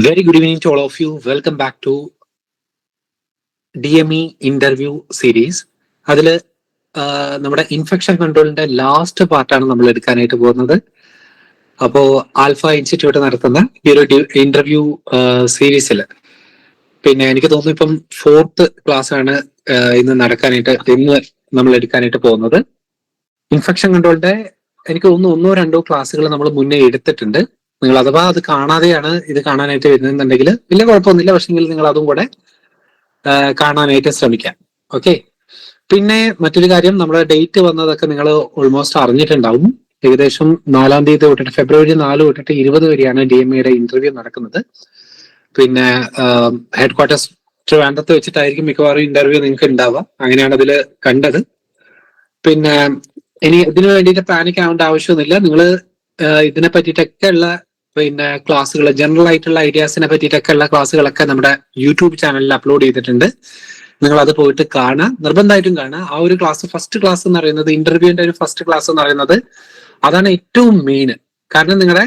Very good evening to all of you. Welcome back to DME interview series. അതിൽ നമ്മുടെ infection കൺട്രോളിന്റെ last പാർട്ടാണ് നമ്മൾ എടുക്കാനായിട്ട് പോകുന്നത്. അപ്പോൾ ആൽഫ ഇൻസ്റ്റിറ്റ്യൂട്ട് നടത്തുന്ന ഈ ഒരു ഇന്റർവ്യൂ സീരീസിൽ പിന്നെ എനിക്ക് തോന്നുന്നു ഇപ്പം 4th ക്ലാസ് ആണ് ഇന്ന് നമ്മൾ എടുക്കാനായിട്ട് പോകുന്നത്. ഇൻഫെക്ഷൻ കൺട്രോളിന്റെ എനിക്ക് തോന്നുന്നു 1-2 ക്ലാസ്സുകൾ നമ്മൾ മുന്നേ എടുത്തിട്ടുണ്ട്. നിങ്ങൾ അഥവാ അത് കാണാതെയാണ് ഇത് കാണാനായിട്ട് വരുന്നുണ്ടെങ്കിൽ വലിയ കുഴപ്പമൊന്നുമില്ല, പക്ഷെങ്കിൽ നിങ്ങൾ അതും കൂടെ കാണാനായിട്ട് ശ്രമിക്കാം. ഓക്കെ. പിന്നെ മറ്റൊരു കാര്യം, നമ്മുടെ ഡേറ്റ് വന്നതൊക്കെ നിങ്ങൾ ഓൾമോസ്റ്റ് അറിഞ്ഞിട്ടുണ്ടാവും. ഏകദേശം 4-ാം തീയതി തൊട്ടിട്ട് ഫെബ്രുവരി 4 തൊട്ടിട്ട് 20 വരെയാണ് DMEയുടെ ഇന്റർവ്യൂ നടക്കുന്നത്. പിന്നെ ഹെഡ് ക്വാർട്ടേഴ്സ് ട്രിവാൻഡ്രത്ത് വെച്ചിട്ടായിരിക്കും മിക്കവാറും ഇന്റർവ്യൂ നിങ്ങൾക്ക് ഉണ്ടാവുക. അങ്ങനെയാണ് അതിൽ കണ്ടത്. പിന്നെ ഇനി ഇതിനു വേണ്ടിയിട്ട് പാനിക് ആവേണ്ട ആവശ്യമൊന്നുമില്ല. നിങ്ങൾ ഇതിനെ പറ്റിയിട്ടൊക്കെ ഉള്ള പിന്നെ ക്ലാസ്സുകൾ, ജനറൽ ആയിട്ടുള്ള ഐഡിയാസിനെ പറ്റിയിട്ടൊക്കെ ഉള്ള ക്ലാസ്സുകളൊക്കെ നമ്മുടെ യൂട്യൂബ് ചാനലിൽ അപ്ലോഡ് ചെയ്തിട്ടുണ്ട്. നിങ്ങൾ അത് പോയിട്ട് കാണുക, നിർബന്ധമായിട്ടും കാണുക. ആ ഒരു ക്ലാസ്, ഫസ്റ്റ് ക്ലാസ് എന്ന് പറയുന്നത്, ഇന്റർവ്യൂവിന്റെ ഒരു ഫസ്റ്റ് ക്ലാസ് എന്ന് പറയുന്നത് അതാണ് ഏറ്റവും മെയിൻ. കാരണം നിങ്ങളുടെ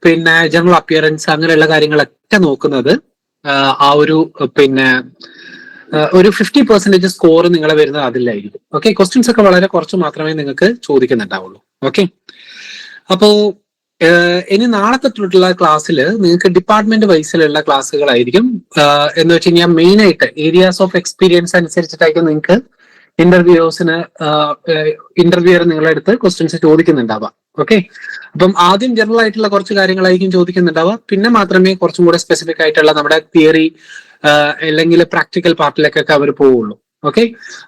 പിന്നെ ജനറൽ അപ്പിയറൻസ് അങ്ങനെയുള്ള കാര്യങ്ങളൊക്കെ നോക്കുന്നത് ആ ഒരു പിന്നെ ഒരു 50% സ്കോർ നിങ്ങളെ വരുന്നത് അതിലായിരിക്കും. ഓക്കെ. ക്വസ്റ്റ്യൻസ് ഒക്കെ വളരെ കുറച്ച് മാത്രമേ നിങ്ങൾക്ക് ചോദിക്കുന്നുണ്ടാവുള്ളൂ. ഓക്കെ. അപ്പോ ഇനി നാളെ തൊട്ടുള്ള ക്ലാസ്സിൽ നിങ്ങൾക്ക് ഡിപ്പാർട്ട്മെന്റ് വൈസിലുള്ള ക്ലാസ്സുകളായിരിക്കും. എന്ന് വെച്ച് കഴിഞ്ഞാൽ മെയിൻ ആയിട്ട് ഏരിയാസ് ഓഫ് എക്സ്പീരിയൻസ് അനുസരിച്ചിട്ടായിരിക്കും നിങ്ങൾക്ക് ഇന്റർവ്യൂവർ നിങ്ങളുടെ അടുത്ത് ക്വസ്റ്റ്യൻസ് ചോദിക്കുന്നുണ്ടാവാം. ഓക്കെ. അപ്പം ആദ്യം ജനറൽ ആയിട്ടുള്ള കുറച്ച് കാര്യങ്ങളായിരിക്കും ചോദിക്കുന്നുണ്ടാവുക. പിന്നെ മാത്രമേ കുറച്ചും കൂടെ സ്പെസിഫിക് ആയിട്ടുള്ള നമ്മുടെ തിയറി അല്ലെങ്കിൽ പ്രാക്ടിക്കൽ പാർട്ടിലേക്കൊക്കെ അവർ പോവുള്ളൂ. ഓക്കെ.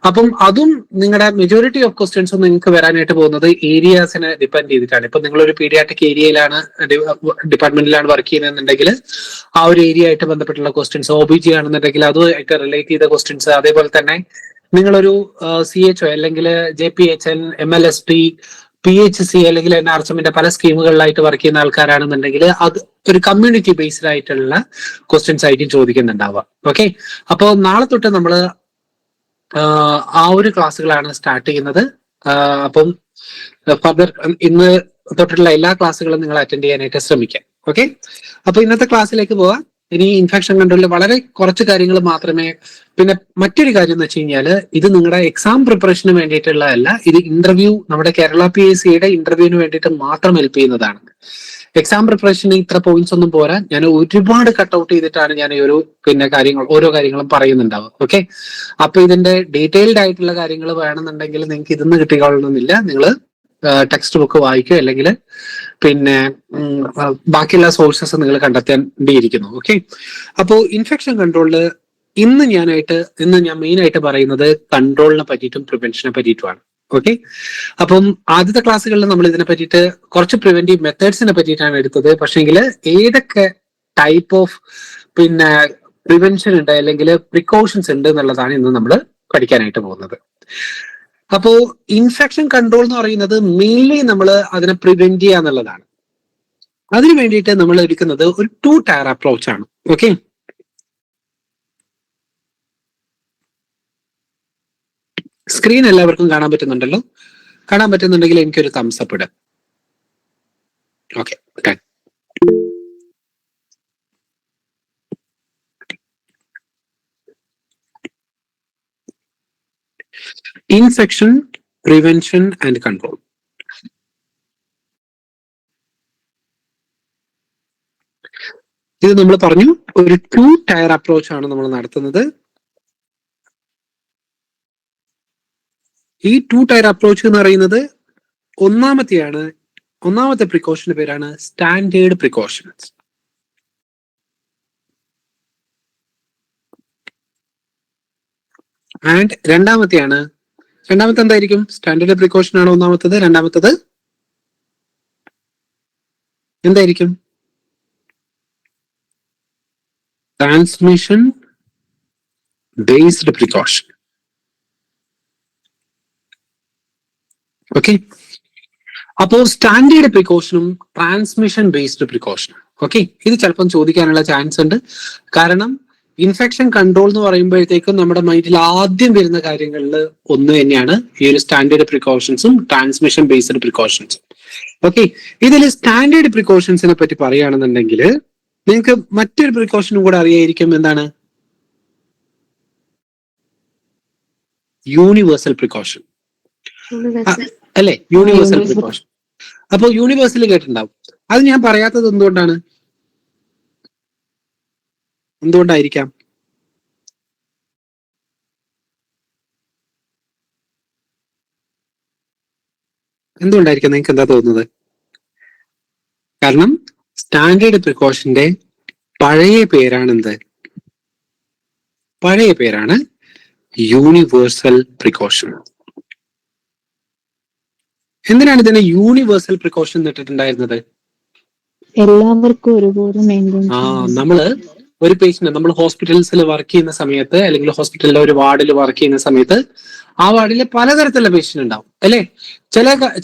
അപ്പം അതും നിങ്ങളുടെ മെജോറിറ്റി ഓഫ് ക്വസ്റ്റ്യൻസും നിങ്ങൾക്ക് വരാനായിട്ട് പോകുന്നത് ഏരിയാസിനെ ഡിപ്പെൻഡ് ചെയ്തിട്ടാണ്. ഇപ്പൊ നിങ്ങളൊരു പീഡിയാട്രിക് ഏരിയയിലാണ്, ഡിപ്പാർട്ട്മെന്റിലാണ് വർക്ക് ചെയ്യുന്നതെന്നുണ്ടെങ്കിൽ ആ ഒരു ഏരിയ ആയിട്ട് ബന്ധപ്പെട്ടുള്ള ക്വസ്റ്റ്യൻസ്, OBG ആണെന്നുണ്ടെങ്കിൽ അതുമായിട്ട് റിലേറ്റ് ചെയ്ത ക്വസ്റ്റ്യൻസ്, അതേപോലെ തന്നെ നിങ്ങളൊരു CHO അല്ലെങ്കിൽ JPHN, MLSP, PHC അല്ലെങ്കിൽ NRHMന്റെ പല സ്കീമുകളിലായിട്ട് വർക്ക് ചെയ്യുന്ന ആൾക്കാരാണെന്നുണ്ടെങ്കിൽ അത് ഒരു കമ്മ്യൂണിറ്റി ബേസ്ഡ് ആയിട്ടുള്ള ക്വസ്റ്റ്യൻസ് ആയിരിക്കും ചോദിക്കുന്നുണ്ടാവുക. ഓക്കെ. അപ്പോൾ നാളെ തൊട്ട് നമ്മൾ ആ ഒരു ക്ലാസ്സുകളാണ് സ്റ്റാർട്ട് ചെയ്യുന്നത്. അപ്പം ഫർദർ ഇന്ന് തൊട്ടുള്ള എല്ലാ ക്ലാസ്സുകളും നിങ്ങൾ അറ്റൻഡ് ചെയ്യാനായിട്ട് ശ്രമിക്കാം. ഓക്കെ. അപ്പൊ ഇന്നത്തെ ക്ലാസ്സിലേക്ക് പോവാം. ഇനി ഇൻഫെക്ഷൻ കൺട്രോളിൽ വളരെ കുറച്ച് കാര്യങ്ങൾ മാത്രമേ. പിന്നെ മറ്റൊരു കാര്യം എന്ന് വെച്ച് കഴിഞ്ഞാല്, ഇത് നിങ്ങളുടെ എക്സാം പ്രിപ്പറേഷന് വേണ്ടിയിട്ടുള്ളതല്ല. ഇത് ഇന്റർവ്യൂ, നമ്മുടെ കേരള PSCയുടെ ഇന്റർവ്യൂവിന് വേണ്ടിയിട്ട് മാത്രം ഹെൽപ്പ് ചെയ്യുന്നതാണ്. എക്സാം പ്രിപ്പറേഷന് ഇത്ര പോയിന്റ്സ് ഒന്നും പോരാ. ഞാൻ ഒരുപാട് കട്ട് ഔട്ട് ചെയ്തിട്ടാണ് ഞാൻ ഈ ഒരു പിന്നെ ഓരോ കാര്യങ്ങളും പറയുന്നുണ്ടാവുക. ഓക്കെ. അപ്പൊ ഇതിന്റെ ഡീറ്റെയിൽഡ് ആയിട്ടുള്ള കാര്യങ്ങൾ വേണമെന്നുണ്ടെങ്കിൽ നിങ്ങൾക്ക് ഇതൊന്നും കിട്ടിക്കൊള്ളണമെന്നില്ല. നിങ്ങൾ ടെക്സ്റ്റ് ബുക്ക് വായിക്കുക, അല്ലെങ്കിൽ പിന്നെ ബാക്കിയുള്ള സോഴ്സസ് നിങ്ങൾ കണ്ടെത്തേണ്ടിയിരിക്കുന്നു. ഓക്കെ. അപ്പോൾ ഇൻഫെക്ഷൻ കൺട്രോളില് ഇന്ന് ഞാൻ മെയിൻ ആയിട്ട് പറയുന്നത് കൺട്രോളിനെ പറ്റിയിട്ടും പ്രിവെൻഷനെ പറ്റിയിട്ടുമാണ്. ഓക്കെ. അപ്പം ആദ്യത്തെ ക്ലാസ്സുകളിൽ നമ്മൾ ഇതിനെ പറ്റിയിട്ട് കുറച്ച് പ്രിവെന്റീവ് മെത്തേഡ്സിനെ പറ്റിയിട്ടാണ് എടുത്തത്. പക്ഷേങ്കിൽ ഏതൊക്കെ ടൈപ്പ് ഓഫ് പിന്നെ പ്രിവെൻഷൻ ഉണ്ട് അല്ലെങ്കിൽ പ്രിക്കോഷൻസ് ഉണ്ട് എന്നുള്ളതാണ് ഇന്ന് നമ്മൾ പഠിക്കാനായിട്ട് പോകുന്നത്. അപ്പോ ഇൻഫെക്ഷൻ കൺട്രോൾ എന്ന് പറയുന്നത് മെയിൻലി നമ്മൾ അതിനെ പ്രിവെന്റ് ചെയ്യുക എന്നുള്ളതാണ്. അതിനു വേണ്ടിയിട്ട് നമ്മൾ എടുക്കുന്നത് ഒരു 2 ടയർ അപ്രോച്ച് ആണ്. ഓക്കെ. സ്ക്രീൻ എല്ലാവർക്കും കാണാൻ പറ്റുന്നുണ്ടല്ലോ? കാണാൻ പറ്റുന്നുണ്ടെങ്കിൽ എനിക്കൊരു തംസ് അപ്പ് ഇടാം. Okay. Infection, prevention and control. ഇത് നമ്മൾ പറഞ്ഞു, ഒരു 2 ടയർ അപ്രോച്ച് ആണ് നമ്മൾ നടത്തുന്നത്. ഈ 2 ടയർ അപ്രോച്ച് എന്ന് പറയുന്നത് ഒന്നാമത്തെ പ്രിക്കോഷന്റെ പേരാണ് സ്റ്റാൻഡേർഡ് പ്രിക്കോഷൻസ്. ആൻഡ് രണ്ടാമത്തെ എന്തായിരിക്കും? സ്റ്റാൻഡേർഡ് പ്രിക്കോഷൻ ആണ് ഒന്നാമത്തത്. രണ്ടാമത്തത് എന്തായിരിക്കും? Transmission based precaution. ഓക്കെ. അപ്പോ സ്റ്റാൻഡേർഡ് പ്രിക്കോഷനും ട്രാൻസ്മിഷൻ ബേസ്ഡ് പ്രിക്കോഷനും. ഓക്കെ. ഇത് ചിലപ്പം ചോദിക്കാനുള്ള ചാൻസ് ഉണ്ട്. കാരണം ഇൻഫെക്ഷൻ കൺട്രോൾ എന്ന് പറയുമ്പോഴത്തേക്കും നമ്മുടെ മൈൻഡിൽ ആദ്യം വരുന്ന കാര്യങ്ങളിൽ ഒന്ന് തന്നെയാണ് ഈ ഒരു സ്റ്റാൻഡേർഡ് പ്രിക്കോഷൻസും ട്രാൻസ്മിഷൻ ബേസ്ഡ് പ്രിക്കോഷൻസും. ഓക്കെ. ഇതിൽ സ്റ്റാൻഡേർഡ് പ്രിക്കോഷൻസിനെ പറ്റി പറയുകയാണെന്നുണ്ടെങ്കിൽ നിങ്ങൾക്ക് മറ്റൊരു പ്രിക്കോഷനും കൂടെ അറിയായിരിക്കും. എന്താണ്? യൂണിവേഴ്സൽ പ്രിക്കോഷൻ അല്ലെ? Universal precaution. അപ്പൊ യൂണിവേഴ്സൽ കേട്ടിട്ടുണ്ടാവും. അത് ഞാൻ പറയാത്തത് എന്തുകൊണ്ടാണ്? എന്തുകൊണ്ടായിരിക്കാം? എന്തുകൊണ്ടായിരിക്കാം? നിങ്ങൾക്ക് എന്താ തോന്നുന്നത്? കാരണം സ്റ്റാൻഡേർഡ് പ്രിക്കോഷന്റെ പഴയ പേരാണെന്ത്? പഴയ പേരാണ് യൂണിവേഴ്സൽ പ്രിക്കോഷൻ. എന്തിനാണ് ഇതിനെ യൂണിവേഴ്സൽ പ്രിക്കോഷൻ എന്നിട്ടിട്ടുണ്ടായിരുന്നത്? എല്ലാവർക്കും ഒരുപോലെ മെയിൻറ്റെയിൻ നമ്മള് ഒരു പേഷ്യന്റ്, നമ്മൾ ഹോസ്പിറ്റൽസിൽ വർക്ക് ചെയ്യുന്ന സമയത്ത്, അല്ലെങ്കിൽ ഹോസ്പിറ്റലിലെ ഒരു വാർഡിൽ വർക്ക് ചെയ്യുന്ന സമയത്ത് ആ വാർഡിൽ പലതരത്തിലുള്ള പേഷ്യന്റ് ഉണ്ടാവും അല്ലെ?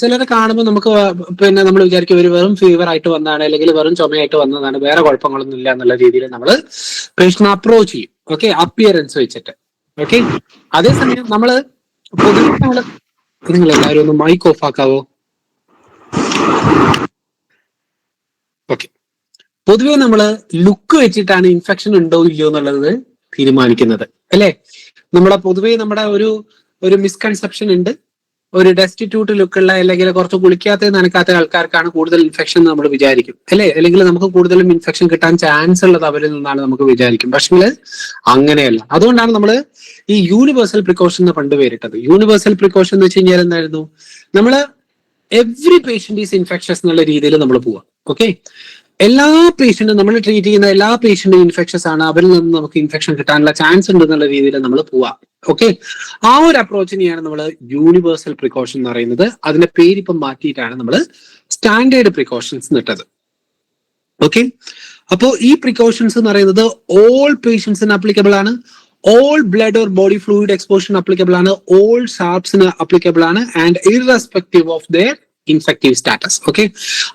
ചിലരെ കാണുമ്പോൾ നമുക്ക് പിന്നെ നമ്മൾ വിചാരിക്കും ഒരു വെറും ഫീവർ ആയിട്ട് വന്നതാണ്, അല്ലെങ്കിൽ വെറും ചുമയായിട്ട് വന്നതാണ്, വേറെ കുഴപ്പങ്ങളൊന്നും ഇല്ല എന്നുള്ള രീതിയിൽ നമ്മൾ പേഷ്യന്റ് അപ്രോച്ച് ചെയ്യും. ഓക്കെ, അപ്പിയറൻസ് വെച്ചിട്ട്. ഓക്കെ, അതേസമയം നമ്മള് പൊതുവെ നിങ്ങൾ എല്ലാവരും ഒന്ന് മൈക്ക് ഓഫ് ആക്കാവോ? ഓക്കെ, പൊതുവെ നമ്മള് ലുക്ക് വെച്ചിട്ടാണ് ഇൻഫെക്ഷൻ ഉണ്ടോ ഇല്ലയോ എന്നുള്ളത് തീരുമാനിക്കുന്നത് അല്ലെ? പൊതുവെ നമ്മുടെ ഒരു മിസ്കൺസെപ്ഷൻ ഉണ്ട്. ഒരു ഡെസ്റ്റിറ്റ്യൂട്ട് ലുക്കുള്ള, അല്ലെങ്കിൽ കുറച്ച് കുളിക്കാത്ത നനക്കാത്ത ആൾക്കാർക്കാണ് കൂടുതൽ ഇൻഫെക്ഷൻ നമ്മൾ വിചാരിക്കും അല്ലെ? അല്ലെങ്കിൽ നമുക്ക് കൂടുതലും ഇൻഫെക്ഷൻ കിട്ടാൻ ചാൻസ് ഉള്ളത് അവരിൽ നിന്നാണ് നമുക്ക് വിചാരിക്കും. പക്ഷേ അങ്ങനെയല്ല. അതുകൊണ്ടാണ് നമ്മൾ ഈ യൂണിവേഴ്സൽ പ്രിക്കോഷൻ എന്ന് പണ്ട് പേരിട്ടത്. യൂണിവേഴ്സൽ പ്രിക്കോഷൻ എന്ന് വെച്ച് കഴിഞ്ഞാൽ എന്തായിരുന്നു? നമ്മള് എവ്രി പേഷ്യന്റ് ഈസ് ഇൻഫെക്ഷസ് എന്നുള്ള രീതിയിൽ നമ്മൾ പോവാം. ഓക്കെ, എല്ലാ പേഷ്യന്റും, നമ്മൾ ട്രീറ്റ് ചെയ്യുന്ന എല്ലാ പേഷ്യന്റും ഇൻഫെക്ഷസ് ആണ്, അവരിൽ നിന്ന് നമുക്ക് ഇൻഫെക്ഷൻ കിട്ടാനുള്ള ചാൻസ് ഉണ്ട് എന്നുള്ള രീതിയിൽ നമ്മൾ പോവാം. ഓക്കെ, ആ ഒരു അപ്രോച്ചിനെയാണ് നമ്മൾ യൂണിവേഴ്സൽ പ്രിക്കോഷൻ എന്ന് പറയുന്നത്. അതിന്റെ പേരിപ്പം മാറ്റിയിട്ടാണ് നമ്മൾ സ്റ്റാൻഡേർഡ് പ്രിക്കോഷൻസ് എന്നിട്ടത്. ഓക്കെ, അപ്പോ ഈ പ്രിക്കോഷൻസ് എന്ന് പറയുന്നത് ഓൾ പേഷ്യൻസിന് അപ്ലിക്കബിൾ ആണ്, all blood or body fluid exposure applicable ആണ്, ഓൾ ഷാർപ്സിന് അപ്ലിക്കബിൾ ആണ്, and irrespective of their infective status. Okay,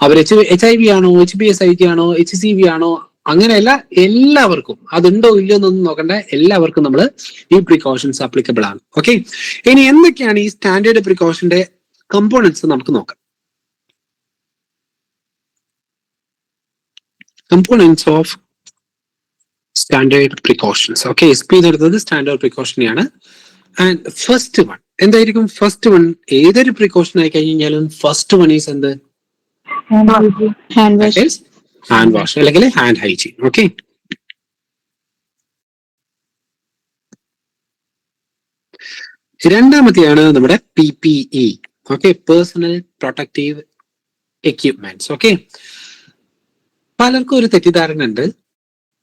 അവർ HIV ആണോ, HBsIg ആണോ, HCV ആണോ, അങ്ങനെയല്ല, എല്ലാവർക്കും അതുണ്ടോ ഇല്ലയോ എന്നൊന്നും നോക്കണ്ട, എല്ലാവർക്കും നമ്മൾ ഈ പ്രിക്കോഷൻസ് അപ്ലിക്കബിൾ ആണ്. ഓക്കെ, ഇനി എന്തൊക്കെയാണ് ഈ സ്റ്റാൻഡേർഡ് പ്രിക്കോഷന്റെ കമ്പോണൻസ് നമുക്ക് നോക്കാം. Components of standard precautions. Okay, SP എന്നെടുത്തത് സ്റ്റാൻഡേർഡ് പ്രിക്കോഷനെയാണ്. ആൻഡ് ഫസ്റ്റ് വൺ എന്തായിരിക്കും? ഫസ്റ്റ് വൺ ഏതൊരു പ്രിക്കോഷൻ ആയി കഴിഞ്ഞാലും ഫസ്റ്റ് വൺ ഈസ് എന്ത്? ഹാൻഡ് വാഷ് അല്ലെങ്കിൽ ഹാൻഡ് ഹൈജീൻ. ഓക്കെ, രണ്ടാമത്തെയാണ് നമ്മുടെ PPE. Okay, personal protective equipments. Okay, പലർക്കും ഒരു തെറ്റിദ്ധാരണ ഉണ്ട്.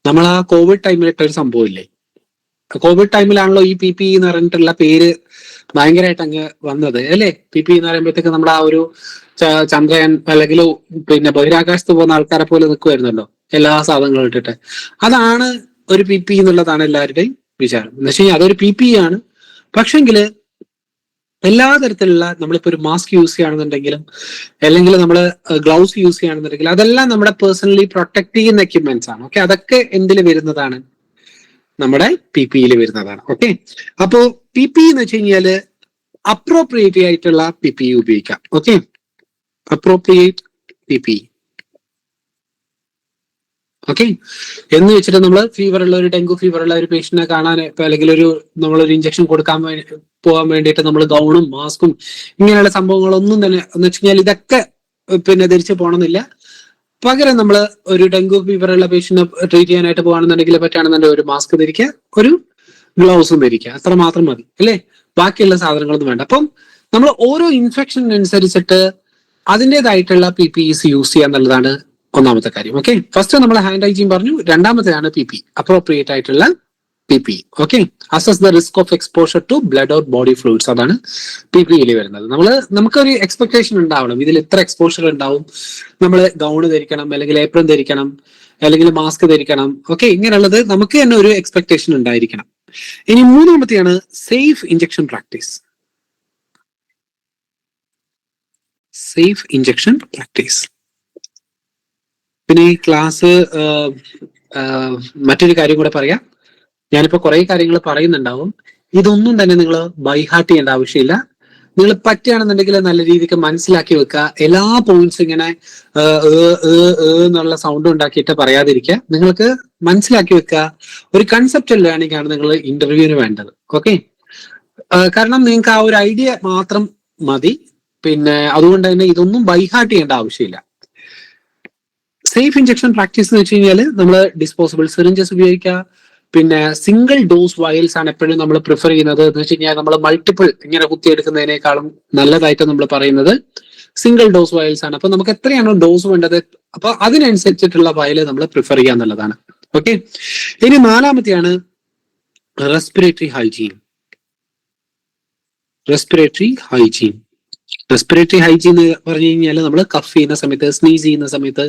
നമ്മൾ ആ കോവിഡ് ടൈമിൽ ഇട്ട ഒരു സംഭവം ഇല്ലേ? കോവിഡ് ടൈമിലാണല്ലോ ഈ PPE എന്ന് പറഞ്ഞിട്ടുള്ള പേര് ഭയങ്കരമായിട്ട് അങ്ങ് വന്നത് അല്ലെ? PPE എന്ന് പറയുമ്പോഴത്തേക്ക് നമ്മുടെ ആ ഒരു ചന്ദ്രയാൻ അല്ലെങ്കിൽ പിന്നെ ബഹിരാകാശത്ത് പോകുന്ന ആൾക്കാരെ പോലെ നിൽക്കുമായിരുന്നല്ലോ, എല്ലാ സാധനങ്ങളും ഇട്ടിട്ട്. അതാണ് ഒരു PPE എന്നുള്ളതാണ് എല്ലാവരുടെയും വിചാരം. എന്ന് വെച്ച് കഴിഞ്ഞാൽ അതൊരു PPE ആണ്. പക്ഷെങ്കില് എല്ലാ തരത്തിലുള്ള, നമ്മളിപ്പോ ഒരു മാസ്ക് യൂസ് ചെയ്യുകയാണെന്നുണ്ടെങ്കിലും, അല്ലെങ്കിൽ നമ്മൾ ഗ്ലൗസ് യൂസ് ചെയ്യുകയാണെന്നുണ്ടെങ്കിലും, അതെല്ലാം നമ്മുടെ പേഴ്സണലി പ്രൊട്ടക്ട് ചെയ്യുന്ന എക്യുപ്മെന്റ്സ് ആണ്. ഓക്കെ, അതൊക്കെ എന്തിൽ വരുന്നതാണ്? നമ്മുടെ PPEയിൽ വരുന്നതാണ്. ഓക്കെ, അപ്പോ PPE എന്ന് വെച്ച് കഴിഞ്ഞാല് അപ്രോപ്രിയേറ്റ് ആയിട്ടുള്ള PPE ഉപയോഗിക്കാം. Okay, appropriate PPE. ഓക്കെ, എന്ന് വെച്ചിട്ട് നമ്മൾ ഫീവർ ഉള്ള ഒരു ഡെങ്കു ഫീവർ ഉള്ള ഒരു പേഷ്യന്റിനെ കാണാൻ, അല്ലെങ്കിൽ നമ്മളൊരു ഇഞ്ചക്ഷൻ കൊടുക്കാൻ പോകാൻ വേണ്ടിയിട്ട് നമ്മൾ ഗൗണും മാസ്കും ഇങ്ങനെയുള്ള സംഭവങ്ങളൊന്നും തന്നെ എന്ന് വെച്ച് കഴിഞ്ഞാൽ ഇതൊക്കെ പിന്നെ ധരിച്ച് പോകണമെന്നില്ല. പകരം നമ്മൾ ഒരു ഡെങ്കു ഫീവർ ഉള്ള പേഷ്യന്റിനെ ട്രീറ്റ് ചെയ്യാനായിട്ട് പോകുകയാണെന്നുണ്ടെങ്കിൽ പറ്റുകയാണെന്നുണ്ടെങ്കിൽ ഒരു മാസ്ക് ധരിക്കുക, ഒരു ഗ്ലൗസും ധരിക്കുക, അത്ര മാത്രം മതി അല്ലേ? ബാക്കിയുള്ള സാധനങ്ങളൊന്നും വേണ്ട. അപ്പം നമ്മൾ ഓരോ ഇൻഫെക്ഷനനുസരിച്ചിട്ട് അതിൻ്റെതായിട്ടുള്ള PPEs യൂസ് ചെയ്യുക എന്നുള്ളതാണ് ഒന്നാമത്തെ കാര്യം. ഓക്കെ, ഫസ്റ്റ് നമ്മൾ ഹാൻഡ് ഹൈജീൻ പറഞ്ഞു, രണ്ടാമത്തെയാണ് PPE, അപ്രോപ്രിയേറ്റ് ആയിട്ടുള്ള PPE. Okay, assess the risk of exposure to blood or body fluids, അതാണ് PPEയിൽ വരുന്നത്. നമുക്കൊരു എക്സ്പെക്ടേഷൻ ഉണ്ടാവണം, ഇതിൽ ഇത്ര എക്സ്പോഷർ ഉണ്ടാവും, നമ്മൾ ഗൗണ് ധരിക്കണം, അല്ലെങ്കിൽ ഏപ്രൺ ധരിക്കണം, അല്ലെങ്കിൽ മാസ്ക് ധരിക്കണം. ഓക്കെ, ഇങ്ങനെയുള്ളത് നമുക്ക് തന്നെ ഒരു എക്സ്പെക്ടേഷൻ ഉണ്ടായിരിക്കണം. ഇനി മൂന്നാമത്തെയാണ് safe injection practice. Safe injection practice. പിന്നെ ഈ ക്ലാസ് മറ്റൊരു കാര്യം കൂടെ പറയാം. ഞാനിപ്പോ കുറെ കാര്യങ്ങൾ പറയുന്നുണ്ടാവും, ഇതൊന്നും തന്നെ നിങ്ങൾ ബൈഹാർട്ട് ചെയ്യേണ്ട ആവശ്യമില്ല. നിങ്ങൾ പറ്റുകയാണെന്നുണ്ടെങ്കിൽ നല്ല രീതിക്ക് മനസ്സിലാക്കി വെക്കുക. എല്ലാ പോയിന്റ്സും ഇങ്ങനെ എന്നുള്ള സൗണ്ട് ഉണ്ടാക്കിയിട്ട് പറയാതിരിക്കുക. നിങ്ങൾക്ക് മനസ്സിലാക്കി വെക്കുക. ഒരു കൺസെപ്റ്റൽ ലേണിംഗ് ആണ് നിങ്ങൾ ഇന്റർവ്യൂവിന് വേണ്ടത്. ഓക്കെ, കാരണം നിങ്ങൾക്ക് ആ ഒരു ഐഡിയ മാത്രം മതി. പിന്നെ അതുകൊണ്ട് തന്നെ ഇതൊന്നും ബൈഹാർട്ട് ചെയ്യേണ്ട ആവശ്യമില്ല. സേഫ് ഇഞ്ചക്ഷൻ പ്രാക്ടീസ് എന്ന് വെച്ച് കഴിഞ്ഞാൽ നമ്മൾ ഡിസ്പോസിബിൾ സിറിഞ്ചസ് ഉപയോഗിക്കുക. പിന്നെ സിംഗിൾ ഡോസ് വയൽസ് ആണ് എപ്പോഴും നമ്മൾ പ്രിഫർ ചെയ്യുന്നത്. എന്ന് വെച്ച് കഴിഞ്ഞാൽ നമ്മൾ മൾട്ടിപ്പിൾ ഇങ്ങനെ കുത്തിയെടുക്കുന്നതിനേക്കാളും നല്ലതായിട്ട് നമ്മൾ പറയുന്നത് സിംഗിൾ ഡോസ് വയൽസ് ആണ്. അപ്പൊ നമുക്ക് എത്രയാണോ ഡോസ് വേണ്ടത് അപ്പൊ അതിനനുസരിച്ചിട്ടുള്ള വയൽ നമ്മൾ പ്രിഫർ ചെയ്യുക എന്നുള്ളതാണ്. ഓക്കെ, ഇനി നാലാമത്തെയാണ് റെസ്പിറേറ്ററി ഹൈജീൻ. റെസ്പിറേറ്ററി ഹൈജീൻ എന്ന് പറഞ്ഞു കഴിഞ്ഞാൽ നമ്മൾ കഫ് ചെയ്യുന്ന സമയത്ത്, സ്നീസ് ചെയ്യുന്ന സമയത്ത്,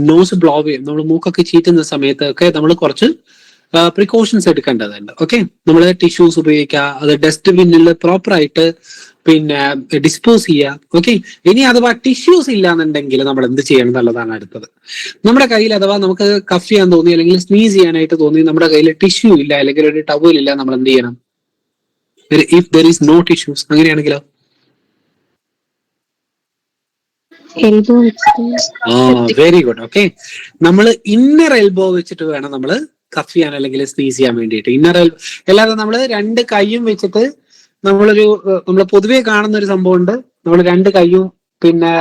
നോസ് ബ്ലോ ചെയ്യും, നമ്മൾ മൂക്കൊക്കെ ചീറ്റുന്ന സമയത്ത് ഒക്കെ നമ്മൾ കുറച്ച് പ്രിക്കോഷൻസ് എടുക്കേണ്ടതുണ്ട്. ഓക്കെ, നമ്മൾ ടിഷ്യൂസ് ഉപയോഗിക്കുക, അത് ഡസ്റ്റ്ബിന്നിൽ പ്രോപ്പർ ആയിട്ട് പിന്നെ ഡിസ്പോസ് ചെയ്യുക. ഓക്കെ, ഇനി അഥവാ ടിഷ്യൂസ് ഇല്ല എന്നുണ്ടെങ്കിൽ നമ്മൾ എന്ത് ചെയ്യണം എന്നുള്ളതാണ് അടുത്തത്. നമ്മുടെ കയ്യിൽ അഥവാ നമുക്ക് കഫ് ചെയ്യാൻ തോന്നി അല്ലെങ്കിൽ സ്നീസ് ചെയ്യാനായിട്ട് തോന്നി, നമ്മുടെ കയ്യിൽ ടിഷ്യൂ ഇല്ല അല്ലെങ്കിൽ ഒരു ടവൽ ഇല്ല, നമ്മൾ എന്ത് ചെയ്യണം? If there is no tissues, അങ്ങനെയാണെങ്കിലോ? Very good. ഓക്കെ, നമ്മൾ ഇന്നർ എൽബോ വെച്ചിട്ട് വേണം നമ്മൾ കഫ് ചെയ്യാൻ അല്ലെങ്കിൽ സ്നീസ് ചെയ്യാൻ വേണ്ടിയിട്ട്. ഇന്നർ എൽബോ അല്ലാതെ നമ്മൾ രണ്ട് കൈയും വെച്ചിട്ട് നമ്മൾ പൊതുവേ കാണുന്ന ഒരു സംഭവം ഉണ്ട്. നമ്മൾ രണ്ട് കൈയും പിന്നെ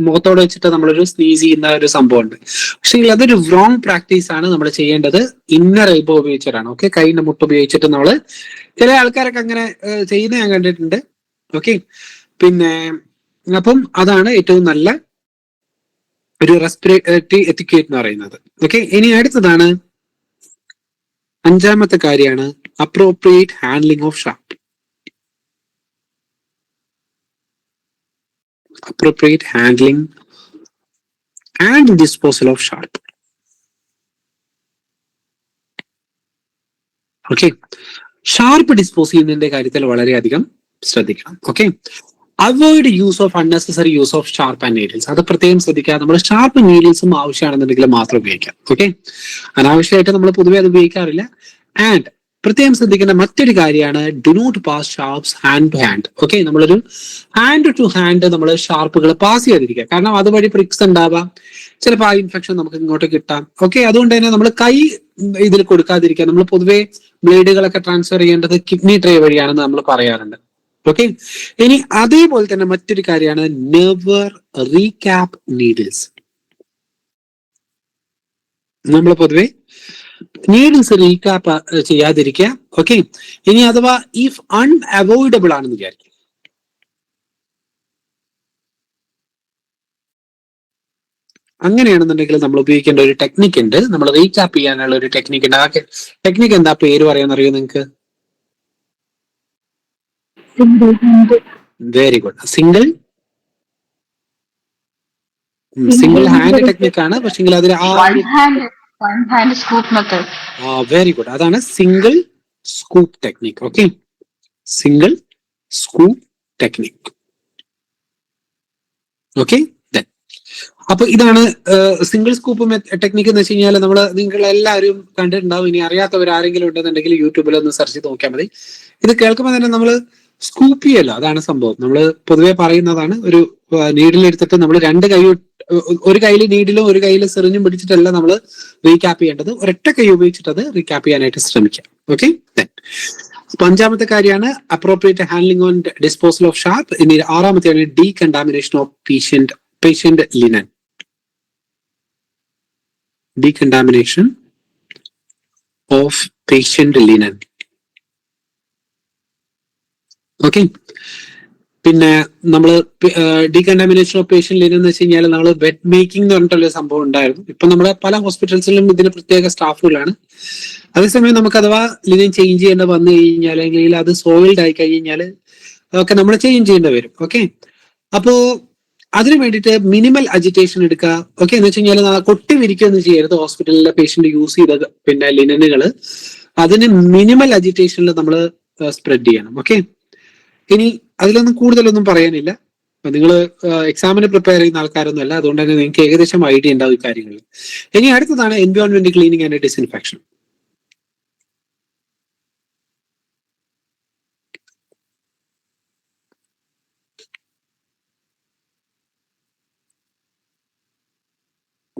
മുഖത്തോട് വെച്ചിട്ട് നമ്മളൊരു സ്നീസ് ചെയ്യുന്ന ഒരു സംഭവം ഉണ്ട്. പക്ഷേ അതൊരു റോങ് പ്രാക്ടീസ് ആണ്. നമ്മൾ ചെയ്യേണ്ടത് ഇന്നർ എൽബോ ഉപയോഗിച്ചിട്ടാണ്. ഓക്കെ, കൈയിന്റെ മുട്ട് ഉപയോഗിച്ചിട്ട് നമ്മൾ, ചില ആൾക്കാരൊക്കെ അങ്ങനെ ചെയ്യുന്ന ഞാൻ കണ്ടിട്ടുണ്ട്. ഓക്കെ, പിന്നെ അപ്പം അതാണ് ഏറ്റവും നല്ല ഒരു റെസ്പിറേറ്ററി എത്തിക്വേറ്റ് എന്ന് പറയുന്നത്. ഓക്കെ, ഇനി അടുത്തതാണ് അഞ്ചാമത്തെ കാര്യമാണ് appropriate handling of sharp. Appropriate handling and disposal of sharp. Okay, sharp dispose ചെയ്യുന്നതിന്റെ കാര്യത്തിൽ വളരെയധികം ശ്രദ്ധിക്കണം. Okay, avoid use of unnecessary use of sharp and needles. അത് പ്രത്യേകം ശ്രദ്ധിക്കുക. നമ്മൾ ഷാർപ്പ് നീഡിൽസും ആവശ്യമാണെന്നുണ്ടെങ്കിൽ മാത്രം ഉപയോഗിക്കാം. ഓക്കെ, അനാവശ്യമായിട്ട് നമ്മൾ പൊതുവെ അത് ഉപയോഗിക്കാറില്ല. ആൻഡ് പ്രത്യേകം ശ്രദ്ധിക്കേണ്ട മറ്റൊരു കാര്യമാണ് do not pass sharps hand to hand. Okay, നമ്മളൊരു ഹാൻഡ് ടു ഹാൻഡ് നമ്മൾ ഷാർപ്പുകൾ പാസ് ചെയ്യാതിരിക്കുക. കാരണം അതുവഴി പ്രിക്സ് ഉണ്ടാവാം, ചിലപ്പോൾ ആ ഇൻഫെക്ഷൻ നമുക്ക് ഇങ്ങോട്ട് കിട്ടാം. ഓക്കെ, അതുകൊണ്ട് തന്നെ നമ്മൾ കൈ ഇതിൽ കൊടുക്കാതിരിക്കുക. നമ്മൾ പൊതുവെ ബ്ലേഡുകളൊക്കെ ട്രാൻസ്ഫർ ചെയ്യേണ്ടത് കിഡ്നി ട്രേ വഴിയാണെന്ന് നമ്മൾ പറയാറുണ്ട്. ഓക്കെ, ഇനി അതേപോലെ തന്നെ മറ്റൊരു കാര്യമാണ് നെവർ റീക്യാപ്പ് നീഡിൽസ്. നമ്മൾ പൊതുവെ നീഡിൽസ് റീക്യാപ്പ് ചെയ്യാതിരിക്കുക. ഓക്കെ, ഇനി അഥവാ ഇഫ് അൺഅവോയ്ഡബിൾ ആണെന്ന് വിചാരിക്കും, അങ്ങനെയാണെന്നുണ്ടെങ്കിൽ നമ്മൾ ഉപയോഗിക്കേണ്ട ഒരു ടെക്നിക്ക് ഉണ്ട്. നമ്മൾ റീക്യാപ്പ് ചെയ്യാനുള്ള ഒരു ടെക്നിക്ക് ഉണ്ട്. ആ ടെക്നിക്ക് എന്താ പേര് പറയാന്നറിയോ നിങ്ങൾക്ക്? Very good. Single hand technique ആണ്. പക്ഷെ അതിൽ വെരി ഗുഡ്, അതാണ് single scoop technique. Okay, single scoop technique. Okay, അപ്പൊ ഇതാണ് സിംഗിൾ സ്കൂപ്പ് ടെക്നിക്ക് എന്ന് വെച്ച് കഴിഞ്ഞാൽ നിങ്ങൾ എല്ലാവരും കണ്ടിട്ടുണ്ടാവും. ഇനി അറിയാത്തവർ ആരെങ്കിലും ഉണ്ടെന്നുണ്ടെങ്കിൽ യൂട്യൂബിൽ ഒന്ന് സെർച്ച് ചെയ്ത് നോക്കിയാൽ മതി. ഇത് കേൾക്കുമ്പോൾ തന്നെ നമ്മൾ സ്കൂപ്പ് ചെയ്യല്ലോ, അതാണ് സംഭവം. നമ്മൾ പൊതുവെ പറയുന്നതാണ്, ഒരു നീഡിൽ എടുത്തിട്ട് നമ്മൾ രണ്ട് കൈ, ഒരു കയ്യിൽ നീഡിലും ഒരു കയ്യിൽ സിറിഞ്ചും പിടിച്ചിട്ടല്ല നമ്മൾ റീക്യാപ്പ് ചെയ്യേണ്ടത്. ഒരൊറ്റ കൈ ഉപയോഗിച്ചിട്ട് അത് റീക്യാപ്പ് ചെയ്യാനായിട്ട് ശ്രമിക്കാം. ഓക്കെ, അഞ്ചാമത്തെ കാര്യമാണ് appropriate handling on disposal of sharp. ഇനി ആറാമത്തെയാണ് decontamination of patient linen. Decontamination of patient linen. Okay, പിന്നെ നമ്മൾ ഡീകണ്ടാമിനേഷൻ ഓഫ് പേഷ്യന്റ് ലിനൻ എന്ന് വെച്ച് കഴിഞ്ഞാൽ നമ്മൾ വെറ്റ് മേക്കിംഗ് എന്ന് പറഞ്ഞിട്ടുള്ള സംഭവം ഉണ്ടായിരുന്നു. ഇപ്പൊ നമ്മുടെ പല ഹോസ്പിറ്റൽസിലും ഇതിന് പ്രത്യേക സ്റ്റാഫുകളാണ്. അതേസമയം നമുക്ക് അഥവാ ലിനൻ ചേഞ്ച് ചെയ്യേണ്ട വന്നു കഴിഞ്ഞാൽ, അല്ലെങ്കിൽ അത് സോയിൽഡ് ആയി കഴിഞ്ഞാൽ ഒക്കെ നമ്മൾ ചേഞ്ച് ചെയ്യേണ്ടി വരും. ഓക്കെ, അപ്പോ അതിന് വേണ്ടിയിട്ട് മിനിമൽ അജിറ്റേഷൻ എടുക്കുക. ഓക്കെ, എന്ന് വെച്ച് കഴിഞ്ഞാൽ കൊട്ടി വിരിക്കുകയൊന്നും ചെയ്യരുത്. ഹോസ്പിറ്റലിലെ പേഷ്യന്റ് യൂസ് ചെയ്ത പിന്നെ ലിനനുകൾ അതിന് മിനിമൽ അജിറ്റേഷനിൽ നമ്മൾ സ്പ്രെഡ് ചെയ്യണം. ഓക്കെ, ഇനി അതിലൊന്നും കൂടുതലൊന്നും പറയാനില്ല. നിങ്ങൾ എക്സാമിന് പ്രിപ്പയർ ചെയ്യുന്ന ആൾക്കാരൊന്നും അല്ല, അതുകൊണ്ട് തന്നെ നിങ്ങൾക്ക് ഏകദേശം ഐഡിയ ഉണ്ടാവും ഈ കാര്യങ്ങളിൽ. ഇനി അടുത്തതാണ് environment cleaning and disinfection.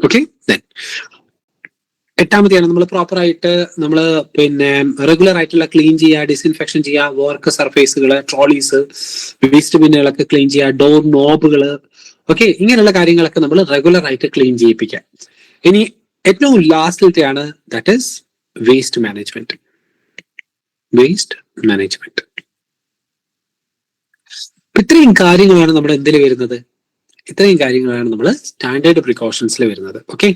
Okay. എട്ടാമത്തെയാണ് നമ്മൾ പ്രോപ്പർ ആയിട്ട് നമ്മൾ പിന്നെ റെഗുലർ ആയിട്ടുള്ള ക്ലീൻ ചെയ്യുക, ഡിസ്ഇൻഫെക്ഷൻ ചെയ്യുക, വർക്ക് സർഫേസുകൾ, ട്രോളീസ്, വേസ്റ്റ് ബിന്നുകളൊക്കെ ക്ലീൻ ചെയ്യുക, ഡോർ നോബുകൾ, ഓക്കെ, ഇങ്ങനെയുള്ള കാര്യങ്ങളൊക്കെ നമ്മൾ റെഗുലർ ആയിട്ട് ക്ലീൻ ചെയ്യിപ്പിക്കുക. ഇനി ഏറ്റവും ലാസ്റ്റിലത്തെയാണ് that is waste management. Waste management. ഇത്രയും കാര്യങ്ങളാണ് നമ്മുടെ എന്തിൽ വരുന്നത്? ഇത്രയും കാര്യങ്ങളാണ് നമ്മൾ സ്റ്റാൻഡേർഡ് പ്രിക്കോഷൻസിൽ വരുന്നത്. ഓക്കെ,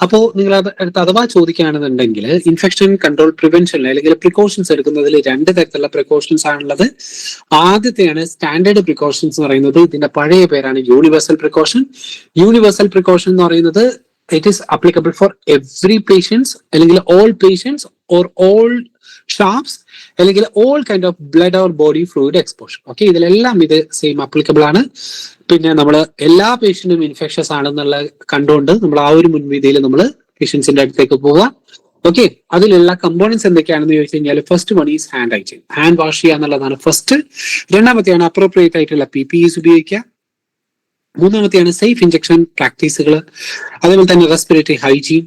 അപ്പോ നിങ്ങൾ അടുത്ത് അഥവാ ചോദിക്കുകയാണെന്നുണ്ടെങ്കിൽ ഇൻഫെക്ഷൻ കൺട്രോൾ പ്രിവെൻഷൻ അല്ലെങ്കിൽ പ്രിക്കോഷൻസ് എടുക്കുന്നതിൽ രണ്ട് തരത്തിലുള്ള പ്രിക്കോഷൻസ് ആണുള്ളത്. ആദ്യത്തെയാണ് സ്റ്റാൻഡേർഡ് പ്രിക്കോഷൻസ് എന്ന് പറയുന്നത്. ഇതിന്റെ പഴയ പേരാണ് യൂണിവേഴ്സൽ പ്രിക്കോഷൻ. യൂണിവേഴ്സൽ പ്രിക്കോഷൻ എന്ന് പറയുന്നത് it is applicable for every patients അല്ലെങ്കിൽ all patients or all sharps അല്ലെങ്കിൽ all kind of blood or body fluid exposure. Okay, ഇതിലെല്ലാം ഇത് സെയിം അപ്ലിക്കബിൾ ആണ്. പിന്നെ നമ്മൾ എല്ലാ പേഷ്യന്റും ഇൻഫെക്ഷസ് ആണെന്നുള്ള കണ്ടുകൊണ്ട് നമ്മൾ ആ ഒരു മുൻവിധിയിൽ നമ്മൾ പേഷ്യൻസിന്റെ അടുത്തേക്ക് പോവുക. ഓക്കെ, അതിലുള്ള കമ്പോണൻസ് എന്തൊക്കെയാണെന്ന് ചോദിച്ചു കഴിഞ്ഞാൽ first one is hand hygiene. Hand wash ചെയ്യുക എന്നുള്ളതാണ് ഫസ്റ്റ്. രണ്ടാമത്തെയാണ് അപ്രോപ്രിയേറ്റ് ആയിട്ടുള്ള PPEs ഉപയോഗിക്കുക. മൂന്നാമത്തെയാണ് സേഫ് ഇഞ്ചക്ഷൻ പ്രാക്ടീസുകൾ, അതേപോലെ തന്നെ റെസ്പിറേറ്ററി ഹൈജീൻ.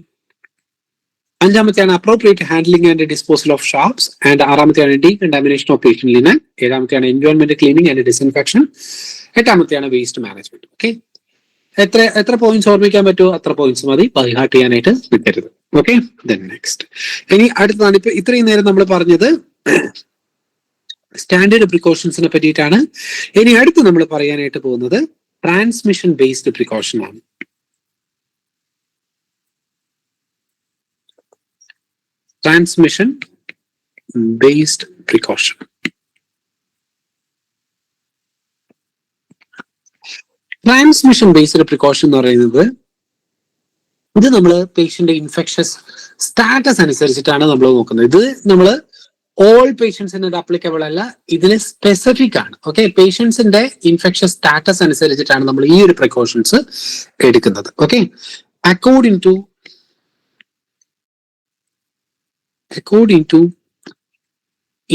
അഞ്ചാമത്തെയാണ് appropriate handling and disposal of sharps. And ആറാമത്തെയാണ് ഡീകണ്ടാമിനേഷൻ ഓഫ് പേഷ്യന്റ് ലിനൻ. ഏഴാമത്തെയാണ് എൻവയോൺമെന്റ് ക്ലീനിങ് ആൻഡ് ഡിസ്ഇൻഫെക്ഷൻ. എട്ടാമത്തെയാണ് വേസ്റ്റ് മാനേജ്മെന്റ്. ഓക്കെ, എത്ര പോയിന്റ്സ് ഓർമ്മിക്കാൻ പറ്റുമോ അത്ര പോയിന്റ്സ് മതി, ബൈഹാർട്ട് ചെയ്യാനായിട്ട് നിൽക്കരുത്. Okay, next. ഇനി അടുത്തതാണ് ഇപ്പൊ ഇത്രയും നേരം നമ്മൾ പറഞ്ഞത് സ്റ്റാൻഡേർഡ് പ്രിക്കോഷൻസിനെ പറ്റിയിട്ടാണ്. ഇനി അടുത്ത് നമ്മൾ പറയാനായിട്ട് പോകുന്നത് ട്രാൻസ്മിഷൻ ബേസ്ഡ് പ്രിക്കോഷൻ ആണ്. Transmission based precaution. Transmission based precaution എന്ന് പറയുന്നത് ഇത് നമ്മൾ പേഷ്യന്റ് ഇൻഫെക്ഷസ് സ്റ്റാറ്റസ് അനുസരിച്ചിട്ടാണ് നമ്മൾ നോക്കുന്നത്. ഇത് നമ്മൾ ഓൾ പേഷ്യൻസിന് ഇത് അപ്ലിക്കബിൾ അല്ല, ഇതിന് സ്പെസിഫിക് ആണ്. ഓക്കെ, പേഷ്യൻസിന്റെ ഇൻഫെക്ഷസ് സ്റ്റാറ്റസ് അനുസരിച്ചിട്ടാണ് നമ്മൾ ഈ ഒരു പ്രിക്കോഷൻസ് എടുക്കുന്നത്. Okay, according to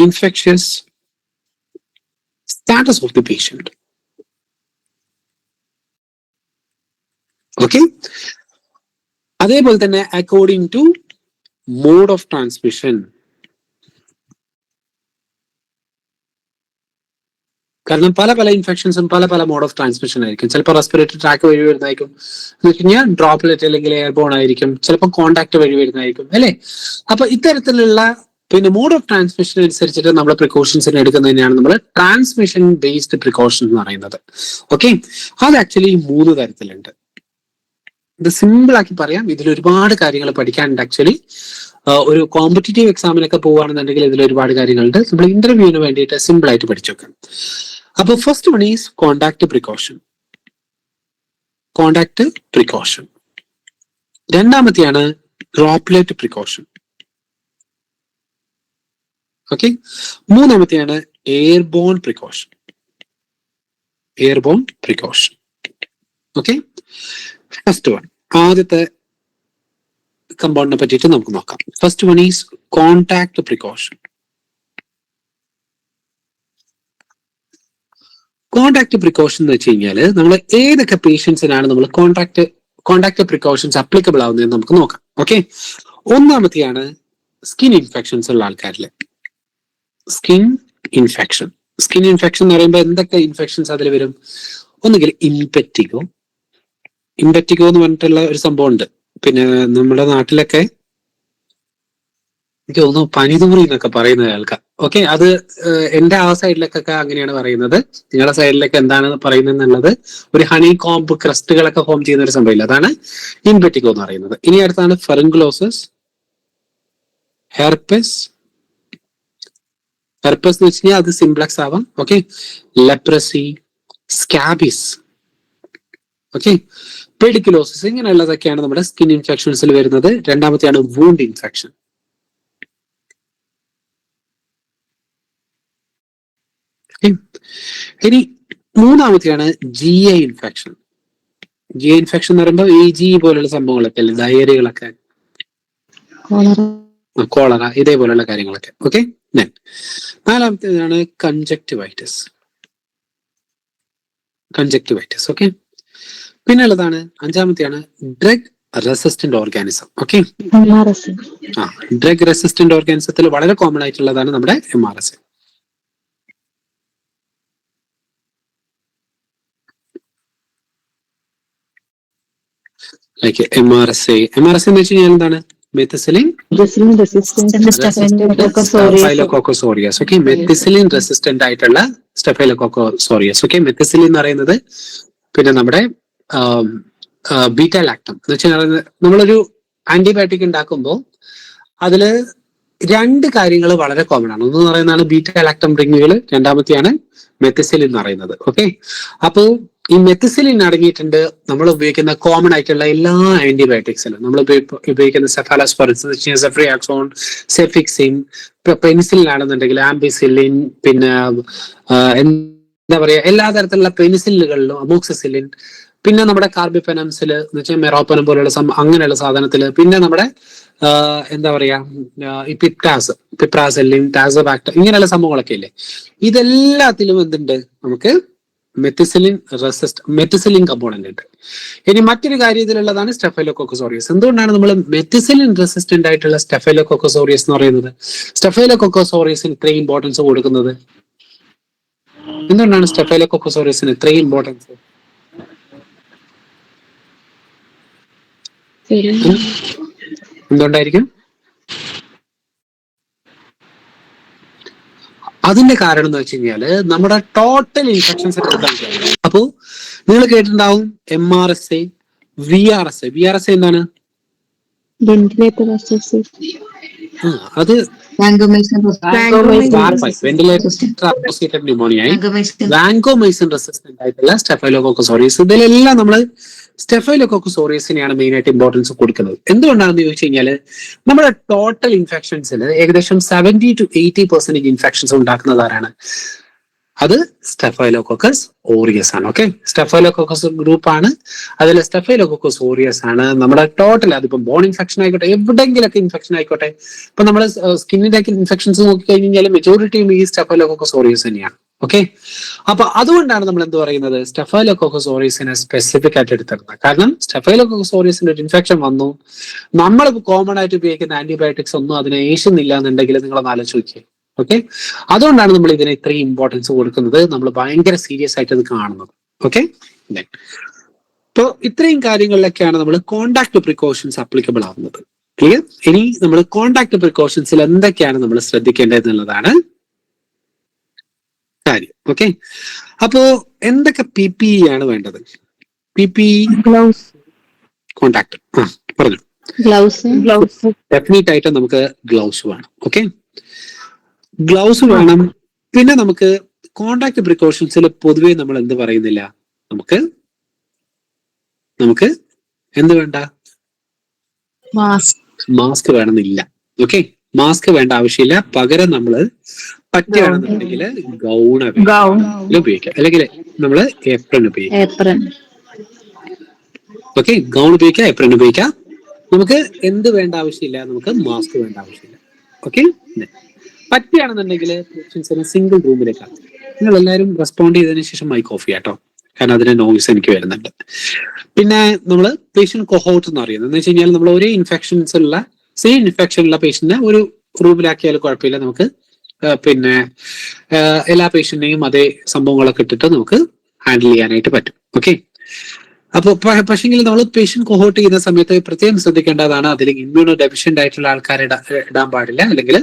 infectious status of the patient. Okay, അതേപോലെ തന്നെ according to mode of transmission. കാരണം പല ഇൻഫെക്ഷൻസും പല മോഡ് ഓഫ് ട്രാൻസ്മിഷൻ ആയിരിക്കും. ചിലപ്പോൾ റെസ്പിറേറ്ററി ട്രാക്ക് വഴി വരുന്നതായിരിക്കും, എന്ന് വെച്ച് കഴിഞ്ഞാൽ ഡ്രോപ്ലെറ്റ് അല്ലെങ്കിൽ എയർബോൺ ആയിരിക്കും. ചിലപ്പോൾ കോണ്ടാക്ട് വഴി വരുന്നതായിരിക്കും, അല്ലെ? അപ്പൊ ഇത്തരത്തിലുള്ള പിന്നെ മോഡ് ഓഫ് ട്രാൻസ്മിഷൻ അനുസരിച്ചിട്ട് നമ്മൾ പ്രിക്കോഷൻസിന് എടുക്കുന്നതിനാണ് നമ്മൾ ട്രാൻസ്മിഷൻ ബേസ്ഡ് പ്രിക്കോഷൻ എന്ന് പറയുന്നത്. ഓക്കെ, അത് ആക്ച്വലി 3 തരത്തിലുണ്ട്. ഇത് സിമ്പിൾ ആക്കി പറയാം, ഇതിൽ ഒരുപാട് കാര്യങ്ങൾ പഠിക്കാനുണ്ട്. ആക്ച്വലി ഒരു കോമ്പറ്റേറ്റീവ് എക്സാമിനൊക്കെ പോവുകയാണെന്നുണ്ടെങ്കിൽ ഇതിൽ ഒരുപാട് കാര്യങ്ങളുണ്ട്. നമ്മൾ ഇന്റർവ്യൂവിന് വേണ്ടിയിട്ട് സിമ്പിൾ ആയിട്ട് പഠിച്ചു വെക്കാം. അപ്പൊ first one is contact precaution. രണ്ടാമത്തെയാണ് ഡ്രോപ്ലെറ്റ് പ്രിക്കോഷൻ. ഓക്കെ, മൂന്നാമത്തെയാണ് airborne precaution. Okay, first one, ആദ്യത്തെ കമ്പൗണ്ടിനെ പറ്റിയിട്ട് നമുക്ക് നോക്കാം. First one is contact precaution. Contact precaution എന്ന് വെച്ച് കഴിഞ്ഞാൽ നമ്മൾ ഏതൊക്കെ പേഷ്യൻസിനാണ് നമ്മൾ കോണ്ടാക്ട് പ്രിക്കോഷൻസ് അപ്ലിക്കബിൾ ആവുന്നതെന്ന് നമുക്ക് നോക്കാം. ഓക്കെ, ഒന്നാമത്തെയാണ് സ്കിൻ ഇൻഫെക്ഷൻസ് ഉള്ള ആൾക്കാരിൽ. സ്കിൻ ഇൻഫെക്ഷൻ എന്ന് പറയുമ്പോൾ എന്തൊക്കെ ഇൻഫെക്ഷൻസ് അതിൽ വരും? ഒന്നുകിൽ ഇംപെറ്റിഗോ എന്ന് പറഞ്ഞിട്ടുള്ള ഒരു സംഭവം ഉണ്ട്. പിന്നെ നമ്മുടെ നാട്ടിലൊക്കെ എനിക്ക് തോന്നുന്നു പനിതൂറി എന്നൊക്കെ പറയുന്ന കേൾക്കാം. ഓക്കെ, അത് എന്റെ ആ സൈഡിലേക്കൊക്കെ അങ്ങനെയാണ് പറയുന്നത്. നിങ്ങളുടെ സൈഡിലേക്ക് എന്താണ് പറയുന്നത് എന്നുള്ളത്, ഒരു ഹണി കോംബ് ക്രസ്റ്റുകളൊക്കെ ഫോം ചെയ്യുന്ന ഒരു സംഭവമില്ല, അതാണ് ഇംപെറ്റിഗോ എന്ന് പറയുന്നത്. ഇനി അടുത്താണ് ഫെറിങ്കുലോസിസ്, ഹെർപെസ് എന്ന് വെച്ച് കഴിഞ്ഞാൽ അത് സിംപ്ലക്സ് ആവാം. ഓക്കെ, ലെപ്രസി, സ്കാബിസ്, ഓക്കെ, പെഡിക്കുലോസിസ്, ഇങ്ങനെയുള്ളതൊക്കെയാണ് നമ്മുടെ സ്കിൻ ഇൻഫെക്ഷൻസിൽ വരുന്നത്. രണ്ടാമത്തെയാണ് വൂണ്ട് ഇൻഫെക്ഷൻ. ഇനി മൂന്നാമത്തെയാണ് GI ഇൻഫെക്ഷൻ. എന്ന് പറയുമ്പോൾ ഈ ജി പോലുള്ള സംഭവങ്ങളൊക്കെ അല്ലേ, ഡയറികളൊക്കെ, കോളറ, ഇതേപോലെയുള്ള കാര്യങ്ങളൊക്കെ. Okay, നാലാമത്തേതാണ് conjunctivitis. ഓക്കെ, പിന്നെ ഉള്ളതാണ് അഞ്ചാമത്തെയാണ് drug resistant organism. Okay, MRSA. Drug resistant ഓർഗാനിസത്തിൽ വളരെ കോമൺ ആയിട്ടുള്ളതാണ് നമ്മുടെ MRSA. ലൈക്ക് MRSA എന്ന് വെച്ച് കഴിഞ്ഞാൽ എന്താണ്? Methicillin Staphylococcus. Okay, methicillin resistant ആയിട്ടുള്ള സ്റ്റഫൈലോകോക്കസ്. ഓക്കെ, മെത്തിസിലിൻ എന്ന് പറയുന്നത് പിന്നെ നമ്മുടെ ബീറ്റ ലാക്ടം എന്ന് വെച്ചാൽ നമ്മളൊരു ആന്റിബയോട്ടിക് ഉണ്ടാക്കുമ്പോൾ അതില് രണ്ട് കാര്യങ്ങൾ വളരെ കോമൺ ആണ്. ഒന്ന് പറയുന്നതാണ് ബീറ്റ ലാക്ടം റിങ്ങുകൾ, രണ്ടാമത്തെയാണ് മെത്തിസിലിൻ എന്ന് പറയുന്നത്. ഓക്കെ, അപ്പോ ഈ മെത്തിസിലിൻ അടങ്ങിയിട്ടുണ്ട് നമ്മൾ ഉപയോഗിക്കുന്ന കോമൺ ആയിട്ടുള്ള എല്ലാ ആന്റിബയോട്ടിക്സിലും. നമ്മൾ ഉപയോഗിക്കുന്ന സെഫാലോസ്പോറിൻ, സെഫ്രിയാക്സോൺ, സെഫിക്സിൻ, പെനിസിലിൻ ആണെന്നുണ്ടെങ്കിൽ ആംബിസിലിൻ, പിന്നെ എന്താ പറയാ എല്ലാ തരത്തിലുള്ള പെനിസിലിനുകളിലും അമോക്സിസിലിൻ, പിന്നെ നമ്മുടെ കാർബിഫെനംസിൽ എന്ന് വെച്ചാൽ മെറോപ്പനം പോലെയുള്ള അങ്ങനെയുള്ള സാധനത്തില്, പിന്നെ നമ്മുടെ എന്താ പറയാ ഈ പിപ്രാസെല്ലിൻ, ടാസോബാക്ടർ, ഇങ്ങനെയുള്ള സംഭവങ്ങളൊക്കെ ഇല്ലേ, ഇതെല്ലാത്തിലും എന്തുണ്ട്? നമുക്ക് മെത്തിസിലിൻ കമ്പോണന്റ് ഉണ്ട്. ഇനി മറ്റൊരു കാര്യം ഇതിലുള്ളതാണ് സ്റ്റഫൈലോകോക്കസ് ഓറിയസ്. എന്തുകൊണ്ടാണ് നമ്മൾ മെത്തിസിലിൻ റെസിസ്റ്റന്റ് ആയിട്ടുള്ള സ്റ്റഫൈലോകോക്കസ് ഓറിയസ് എന്ന് പറയുന്നത്? സ്റ്റഫൈലോകോക്കസ് ഓറിയസിന് ഇത്രയും ഇമ്പോർട്ടൻസ് കൊടുക്കുന്നത് എന്തുകൊണ്ടാണ്? സ്റ്റഫൈലോകോക്കസ് ഓറിയസിന് ഇത്രയും ഇമ്പോർട്ടൻസ് എന്തുകൊണ്ടായിരിക്കും? അതിന്റെ കാരണം എന്ന് വെച്ച് കഴിഞ്ഞാല് നമ്മുടെ ടോട്ടൽ ഇൻഫെക്ഷൻസ് എടുക്കാൻ. അപ്പോ നിങ്ങൾ കേട്ടിട്ടുണ്ടാവും MRSA, VRSA. VRSA എന്താണ്? അത് ventilator associated pneumonia, vancomycin resistant ആയിട്ടുള്ള സ്റ്റഫൈലോകോക്കസ് ഓറിയസ്. ഇതിലെല്ലാം നമ്മൾ സ്റ്റഫൈലോകോക്കസ് ഓറിയസിനെയാണ് മെയിൻ ആയിട്ട് ഇമ്പോർട്ടൻസ് കൊടുക്കുന്നത്. എന്തുകൊണ്ടാണെന്ന് ചോദിച്ചു കഴിഞ്ഞാൽ നമ്മുടെ ടോട്ടൽ ഇൻഫെക്ഷൻസിൽ ഏകദേശം 70 to 80% ഇൻഫെക്ഷൻസ് ഉണ്ടാക്കുന്നത് ആരാണ്? അത് സ്റ്റഫൈലോകോക്കസ് ഓറിയസ് ആണ്. ഓക്കെ, സ്റ്റഫൈലോകോക്കസ് ഗ്രൂപ്പ് ആണ്. അതിൽ സ്റ്റഫൈലോകോക്കസ് ഓറിയസ് ആണ് നമ്മുടെ ടോട്ടൽ. അതിപ്പോ ബോൺ ഇൻഫെക്ഷൻ ആയിക്കോട്ടെ, എവിടെയെങ്കിലൊക്കെ ഇൻഫെക്ഷൻ ആയിക്കോട്ടെ, ഇപ്പൊ നമ്മൾ സ്കിന്നിന്റെ ഒക്കെ ഇൻഫെക്ഷൻസ് നോക്കിക്കഴിഞ്ഞാൽ മെജോറിറ്റിയും ഈ സ്റ്റഫൈലോകോക്കസ് ഓറിയസ് തന്നെയാണ്. ഓക്കെ, അപ്പൊ അതുകൊണ്ടാണ് നമ്മൾ എന്ത് പറയുന്നത്? സ്റ്റഫൈലോകോക്കസ് ഓറിയസിനെ സ്പെസിഫിക് ആയിട്ട് എടുത്തിരുന്നത്. കാരണം സ്റ്റഫൈലോകോക്കസ് ഓറിയസിന്റെ ഒരു ഇൻഫെക്ഷൻ വന്നു, നമ്മൾ കോമൺ ആയിട്ട് ഉപയോഗിക്കുന്ന ആന്റിബയോട്ടിക്സ് ഒന്നും അതിനെ ഏഷ്യുന്നില്ല എന്നുണ്ടെങ്കിൽ നിങ്ങളൊന്ന് ആലോചിച്ച് നോക്കിയേ. ഓക്കെ, അതുകൊണ്ടാണ് നമ്മൾ ഇതിനെ ഇത്രയും ഇമ്പോർട്ടൻസ് കൊടുക്കുന്നത്. നമ്മൾ ഭയങ്കര സീരിയസ് ആയിട്ട് ഇത് കാണുന്നത്. ഓക്കെ, ഇപ്പൊ ഇത്രയും കാര്യങ്ങളിലൊക്കെയാണ് നമ്മൾ കോണ്ടാക്ട് പ്രിക്കോഷൻസ് അപ്ലിക്കബിൾ ആവുന്നത്. ക്ലിയർ? ഇനി നമ്മൾ കോണ്ടാക്ട് പ്രിക്കോഷൻസിൽ എന്തൊക്കെയാണ് നമ്മൾ ശ്രദ്ധിക്കേണ്ടത് എന്നുള്ളതാണ് കാര്യം. ഓക്കെ, അപ്പോ എന്തൊക്കെ PPE ആണ് വേണ്ടത്? PPE കോണ്ടാക്ട് പറഞ്ഞു. ഡെഫിനറ്റ് ആയിട്ട് നമുക്ക് ഗ്ലൗസ് വേണം. ഓക്കെ, ഗ്ലൗസ് വേണം. പിന്നെ നമുക്ക് കോണ്ടാക്ട് പ്രിക്കോഷൻസിൽ പൊതുവെ നമ്മൾ എന്ത് പറയുന്നില്ല, നമുക്ക് എന്ത് വേണ്ട? മാസ്ക് വേണമെന്നില്ല. ഓക്കെ, മാസ്ക് വേണ്ട ആവശ്യമില്ല. പകരം നമ്മൾ പറ്റുകയാണെന്നുണ്ടെങ്കിൽ ഗൗൺ ഉപയോഗിക്കാം, അല്ലെങ്കിൽ നമ്മൾ ഏപ്രൺ ഉപയോഗിക്കാം. ഓക്കെ, ഗൗൺ ഉപയോഗിക്കാം, ഏപ്രൺ ഉപയോഗിക്കാം. നമുക്ക് എന്ത് വേണ്ട ആവശ്യമില്ല? നമുക്ക് മാസ്ക് വേണ്ട ആവശ്യമില്ല. ഓക്കെ, പറ്റുകയാണെന്നുണ്ടെങ്കിൽ സിംഗിൾ റൂമിലേക്കാണ്. നിങ്ങൾ എല്ലാവരും റെസ്പോണ്ട് ചെയ്തതിനു ശേഷം മൈക്ക് ഓഫ് ചെയ്യാം കേട്ടോ, കാരണം അതിന്റെ നോയ്സ് എനിക്ക് വരുന്നുണ്ട്. പിന്നെ നമ്മൾ പേഷ്യന്റ് കൊഹോട്ട് എന്ന് പറയുന്നത് എന്ന് വെച്ച് കഴിഞ്ഞാൽ നമ്മൾ ഒരേ സെയിം ഇൻഫെക്ഷൻ ഉള്ള പേഷ്യന്റിനെ ഒരു റൂമിലാക്കിയാലും കുഴപ്പമില്ല. നമുക്ക് പിന്നെ എല്ലാ പേഷ്യന്റിനെയും അതേ സംഭവങ്ങളൊക്കെ ഇട്ടിട്ട് നമുക്ക് ഹാൻഡിൽ ചെയ്യാനായിട്ട് പറ്റും. ഓക്കെ, അപ്പൊ പക്ഷെങ്കിൽ നമ്മൾ പേഷ്യന്റ് കൊഹോട്ട് ചെയ്യുന്ന സമയത്ത് പ്രത്യേകം ശ്രദ്ധിക്കേണ്ടതാണ്, അതിൽ ഇമ്മ്യൂണോ ഡെഫിഷ്യന്റ് ആയിട്ടുള്ള ആൾക്കാരെ ഇടാൻ പാടില്ല, അല്ലെങ്കിൽ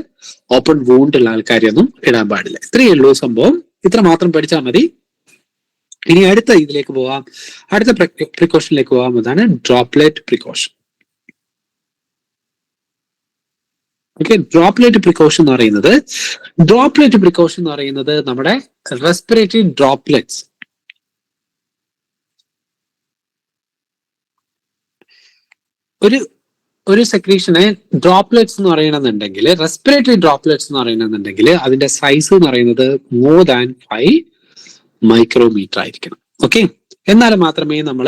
ഓപ്പൺ വൂണ്ട് ഉള്ള ആൾക്കാരെയൊന്നും ഇടാൻ പാടില്ല. ഇത്രയേ ഉള്ളൂ സംഭവം. ഇത്ര മാത്രം പഠിച്ചാൽ മതി. ഇനി അടുത്ത ഇതിലേക്ക് പോവാം, അടുത്ത പ്രിക്കോഷനിലേക്ക് പോവാം. അതാണ് droplet precaution. Okay, droplet precaution എന്ന് പറയുന്നത് നമ്മുടെ റെസ്പിറേറ്ററി ഡ്രോപ്ലെറ്റ്സ്, ഒരു സെക്രീഷനെ ഡ്രോപ്ലെറ്റ്സ് എന്ന് പറയണമെന്നുണ്ടെങ്കിൽ, റെസ്പിറേറ്ററി ഡ്രോപ്ലെറ്റ്സ് എന്ന് പറയണമെന്നുണ്ടെങ്കിൽ അതിന്റെ സൈസ് എന്ന് പറയുന്നത് മോർ ദാൻ 5 മൈക്രോമീറ്റർ ആയിരിക്കണം. ഓക്കെ, എന്നാൽ മാത്രമേ നമ്മൾ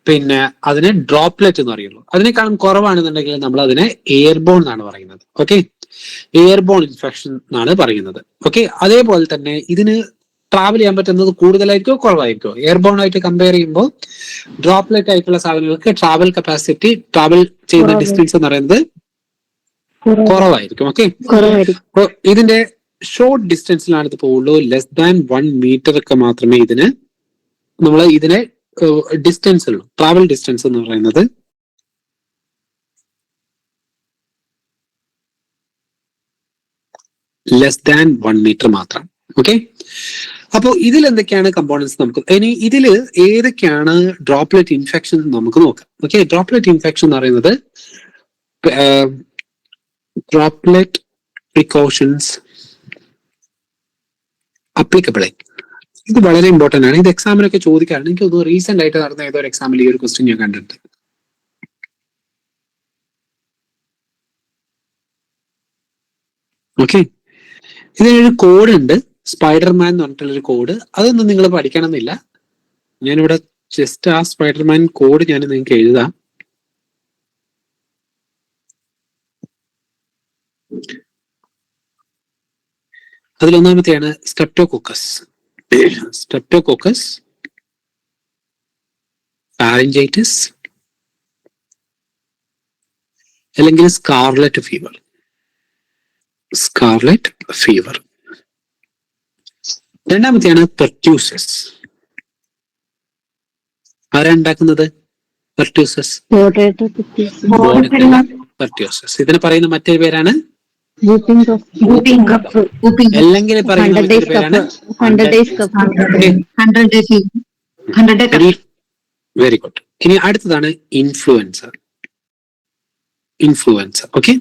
പിന്നെ അതിനെ ഡ്രോപ്ലെറ്റ് എന്ന് പറയുള്ളൂ. അതിനേക്കാളും കുറവാണെന്നുണ്ടെങ്കിൽ നമ്മൾ അതിനെ എയർബോൺ എന്നാണ് പറയുന്നത്. ഓക്കെ, എയർബോൺ ഇൻഫെക്ഷൻ എന്നാണ് പറയുന്നത്. ഓക്കെ, അതേപോലെ തന്നെ ഇതിന് ട്രാവൽ ചെയ്യാൻ പറ്റുന്നത് കൂടുതലായിരിക്കോ കുറവായിരിക്കോ? എയർബോൺ ആയിട്ട് കമ്പയർ ചെയ്യുമ്പോൾ ഡ്രോപ്ലെറ്റ് ആയിട്ടുള്ള സാധനങ്ങൾക്ക് ട്രാവൽ ചെയ്യുന്ന ഡിസ്റ്റൻസ് എന്ന് പറയുന്നത് കുറവായിരിക്കും. ഓക്കെ, അപ്പൊ ഇതിന്റെ ഷോർട്ട് ഡിസ്റ്റൻസിലാണ് ഇത് പോകുള്ളൂ. ലെസ് ദാൻ 1 മീറ്റർ ഒക്കെ മാത്രമേ ഇതിനെ ഡിസ്റ്റൻസ് ഉള്ളൂ. ട്രാവൽ ഡിസ്റ്റൻസ് എന്ന് പറയുന്നത് ലെസ് ദാൻ 1 മീറ്റർ മാത്രം. ഓക്കെ, അപ്പോൾ ഇതിൽ എന്തൊക്കെയാണ് കമ്പോണൻസ് നമുക്ക് ഇനി ഇതിൽ ഏതൊക്കെയാണ് ഡ്രോപ്ലെറ്റ് ഇൻഫെക്ഷൻ നമുക്ക് നോക്കാം. ഓക്കെ, ഡ്രോപ്ലെറ്റ് ഇൻഫെക്ഷൻ എന്ന് പറയുന്നത് ഡ്രോപ്ലെറ്റ് പ്രിക്കോഷൻസ് അപ്ലിക്കബിൾ. ഇത് വളരെ ഇമ്പോർട്ടന്റ് ആണ്. ഇത് എക്സാമിനൊക്കെ ചോദിക്കാറുണ്ട്. എനിക്ക് തോന്നുന്നു റീസെന്റ് ആയിട്ട് നടന്ന ഏതോ ഒരു എക്സാമിൽ ഈ ഒരു ക്വസ്റ്റ്യൻ ഞാൻ കണ്ടിട്ടുണ്ട്. ഓക്കെ, ഇതിനൊരു കോഡ് ഉണ്ട്, സ്പൈഡർമാൻ എന്ന് പറഞ്ഞിട്ടുള്ളൊരു കോഡ്. അതൊന്നും നിങ്ങൾ പഠിക്കണം എന്നില്ല. ഞാനിവിടെ ജസ്റ്റ് ആ സ്പൈഡർമാൻ കോഡ് ഞാൻ നിങ്ങൾക്ക് എഴുതാം. അതിലൊന്നാമത്തെയാണ് സ്ട്രെപ്റ്റോകോക്കസ്, ഫാരിഞ്ചൈറ്റിസ് അല്ലെങ്കിൽ സ്കാർലറ്റ് ഫീവർ. രണ്ടാമത്തെയാണ് പെർട്യൂസസ്. ആരാ ഉണ്ടാക്കുന്നത്? പെർട്യൂസസ്. ഇതിന് പറയുന്ന മറ്റൊരു പേരാണ് അല്ലെങ്കിൽ പറയുന്ന മറ്റൊരു പേരാണ് വെരി ഗുഡ്. ഇനി അടുത്തതാണ് ഇൻഫ്ലുവൻസ. ഓക്കെ,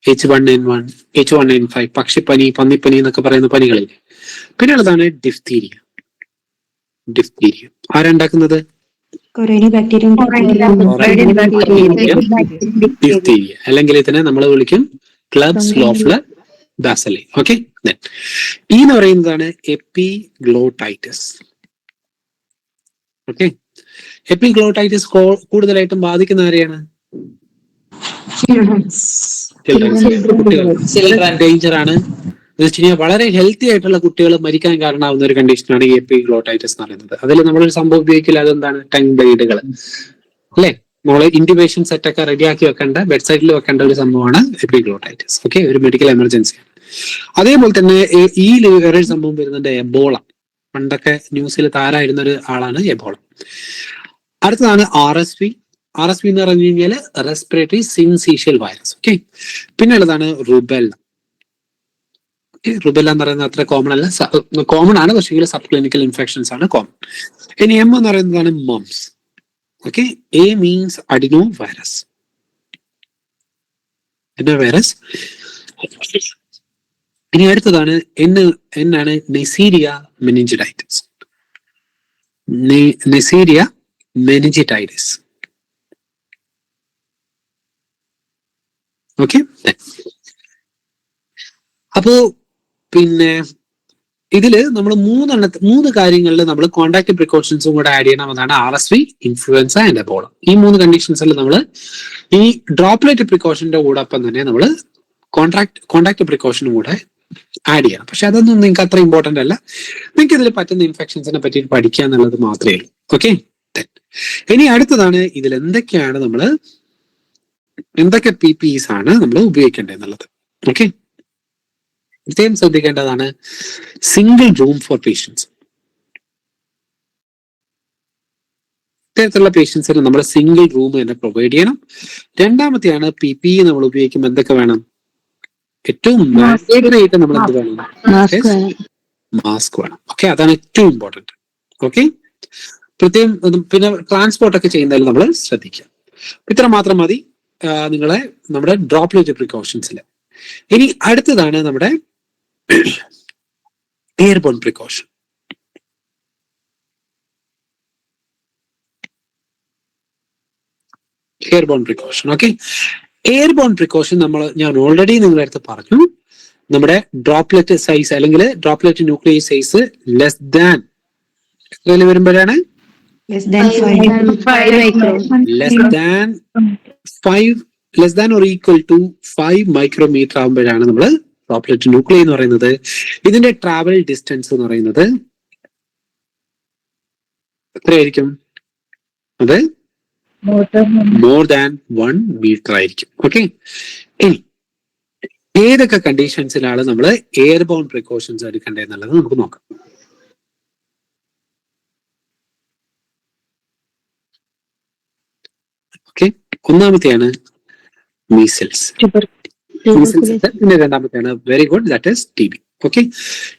H1N1, H1N5, പക്ഷിപ്പനി, പന്നിപ്പനി എന്നൊക്കെ പറയുന്ന പനികളിൽ. പിന്നെ ഉള്ളതാണ് ഡിഫ്തീരിയ. ആരാ ഉണ്ടാക്കുന്നത്? ഡിഫ്തീരിയ, അല്ലെങ്കിൽ ഇതിനെ നമ്മൾ വിളിക്കും ക്ലബ്സ്ലോഫ്ലർ ബാസിലി. ഓക്കെ, ഈ എന്ന് പറയുന്നതാണ് എപ്പിഗ്ലോട്ടൈറ്റിസ്. ഓക്കെ, എപ്പിഗ്ലോട്ടൈറ്റിസ് കൂടുതലായിട്ടും ബാധിക്കുന്ന ആരെയാണ്? ഡേഞ്ചർ ആണ്. എന്ന് വെച്ച് കഴിഞ്ഞാൽ വളരെ ഹെൽത്തി ആയിട്ടുള്ള കുട്ടികൾ മരിക്കാൻ കാരണമാവുന്ന ഒരു കണ്ടീഷനാണ് ഈ എപ്പിഗ്ലോട്ടൈറ്റിസ് എന്ന് പറയുന്നത്. അതിൽ നമ്മളൊരു സംഭവം ഉപയോഗിക്കില്ല. അതെന്താണ്? ടങ് ബ്ലേഡുകൾ അല്ലെ. നമ്മൾ ഇന്റിബേഷൻ സെറ്റ് ഒക്കെ റെഡിയാക്കി വെക്കേണ്ട, ബെഡ് സൈഡിൽ വെക്കേണ്ട ഒരു സംഭവമാണ് എപ്പിഗ്ലോട്ടൈറ്റിസ്. ഓക്കെ, ഒരു മെഡിക്കൽ എമർജൻസി. അതേപോലെ തന്നെ ഈ വേറൊരു സംഭവം വരുന്നുണ്ട്, എബോള. പണ്ടൊക്കെ ന്യൂസിൽ താരായിരുന്ന ഒരു ആളാണ് എബോള. അടുത്തതാണ് RSV എന്ന് പറഞ്ഞു കഴിഞ്ഞാൽ റെസ്പിറേറ്ററി സിൻസീഷ്യൽ വൈറസ്. ഓക്കെ, പിന്നെ ഉള്ളതാണ് റുബെല്ല. റുബെല്ല എന്ന് പറയുന്നത് അത്ര കോമൺ അല്ല, കോമൺ ആണ്, പക്ഷേ സബ് ക്ലിനിക്കൽ ഇൻഫെക്ഷൻസ് ആണ് കോമൺ. ഇനി M എന്ന് പറയുന്നതാണ് moms. Okay, A means adeno virus. ഇനി അടുത്തതാണ് N ആണ് നെസീരിയ മെനിഞ്ചിറ്റൈറ്റിസ്. ഓക്കെ, അപ്പോ പിന്നെ ഇതില് നമ്മൾ മൂന്ന് കാര്യങ്ങളിൽ നമ്മൾ കോൺടാക്ട് പ്രിക്കോഷൻസും കൂടെ ആഡ് ചെയ്യണം. അതാണ് RSV, ഇൻഫ്ലുവൻസ ആൻഡ് എബോള. ഈ മൂന്ന് കണ്ടീഷൻസിൽ നമ്മൾ ഈ ഡ്രോപ്ലെറ്റ് പ്രിക്കോഷന്റെ കൂടൊപ്പം തന്നെ നമ്മൾ കോൺടാക്ട് പ്രിക്കോഷനും കൂടെ ആഡ് ചെയ്യണം. പക്ഷെ അതൊന്നും നിങ്ങൾക്ക് അത്ര ഇമ്പോർട്ടന്റ് അല്ല. നിങ്ങൾക്ക് ഇതിൽ പറ്റുന്ന ഇൻഫെക്ഷൻസിനെ പറ്റി പഠിക്കുക എന്നുള്ളത് മാത്രമേ ഉള്ളൂ. ഓക്കെ, ഇനി അടുത്തതാണ് ഇതിൽ എന്തൊക്കെ PPEs ആണ് നമ്മൾ ഉപയോഗിക്കേണ്ടത് എന്നുള്ളത്. ഓക്കെ, പ്രത്യേകം ശ്രദ്ധിക്കേണ്ടതാണ് സിംഗിൾ റൂം ഫോർ പേഷ്യൻസ്. ഇത്തരത്തിലുള്ള പേഷ്യൻസിന് നമ്മൾ സിംഗിൾ റൂം തന്നെ പ്രൊവൈഡ് ചെയ്യണം. രണ്ടാമത്തെയാണ് PPE നമ്മൾ ഉപയോഗിക്കുമ്പോൾ എന്തൊക്കെ വേണം? ഏറ്റവും ആയിട്ട് നമ്മൾ എന്ത് വേണം? മാസ്ക് വേണം. ഓക്കെ, അതാണ് ഏറ്റവും ഇമ്പോർട്ടന്റ്. ഓക്കെ, പ്രത്യേകം. പിന്നെ ട്രാൻസ്പോർട്ട് ഒക്കെ ചെയ്യുന്നതിൽ നമ്മൾ ശ്രദ്ധിക്കുക. ഇത്ര മാത്രം മതി നമ്മുടെ ഡ്രോപ്ലെറ്റ് പ്രിക്കോഷൻസിൽ. ഇനി അടുത്തതാണ് നമ്മുടെ airborne precaution. Okay, airborne precaution ഞാൻ ഓൾറെഡി നിങ്ങളുടെ അടുത്ത് പറഞ്ഞു. നമ്മുടെ ഡ്രോപ്ലെറ്റ് സൈസ് അല്ലെങ്കിൽ droplet nuclear size less than വരുമ്പോഴാണ് less than or equal to 5 micrometre ആകുമ്പോഴാണ് നമ്മൾ ഡ്രോപ്ലെറ്റ് ന്യൂക്ലിയ എന്ന് പറയുന്നത്. ഇതിന്റെ ട്രാവൽ ഡിസ്റ്റൻസ് എന്ന് പറയുന്നത് എത്രയായിരിക്കും? അത് മോർ ദാൻ 1 മീറ്റർ ആയിരിക്കും. ഓക്കെ, ഇനി ഏതൊക്കെ കണ്ടീഷൻസിലാണ് നമ്മൾ എയർബോൺ പ്രിക്കോഷൻസ് എടുക്കേണ്ടത് എന്നുള്ളത് നമുക്ക് നോക്കാം. ഓക്കെ, ഒന്നാമത്തെയാണ് മീസിൽസ്. പിന്നെ രണ്ടാമത്തെയാണ് very good, that is TB. Okay,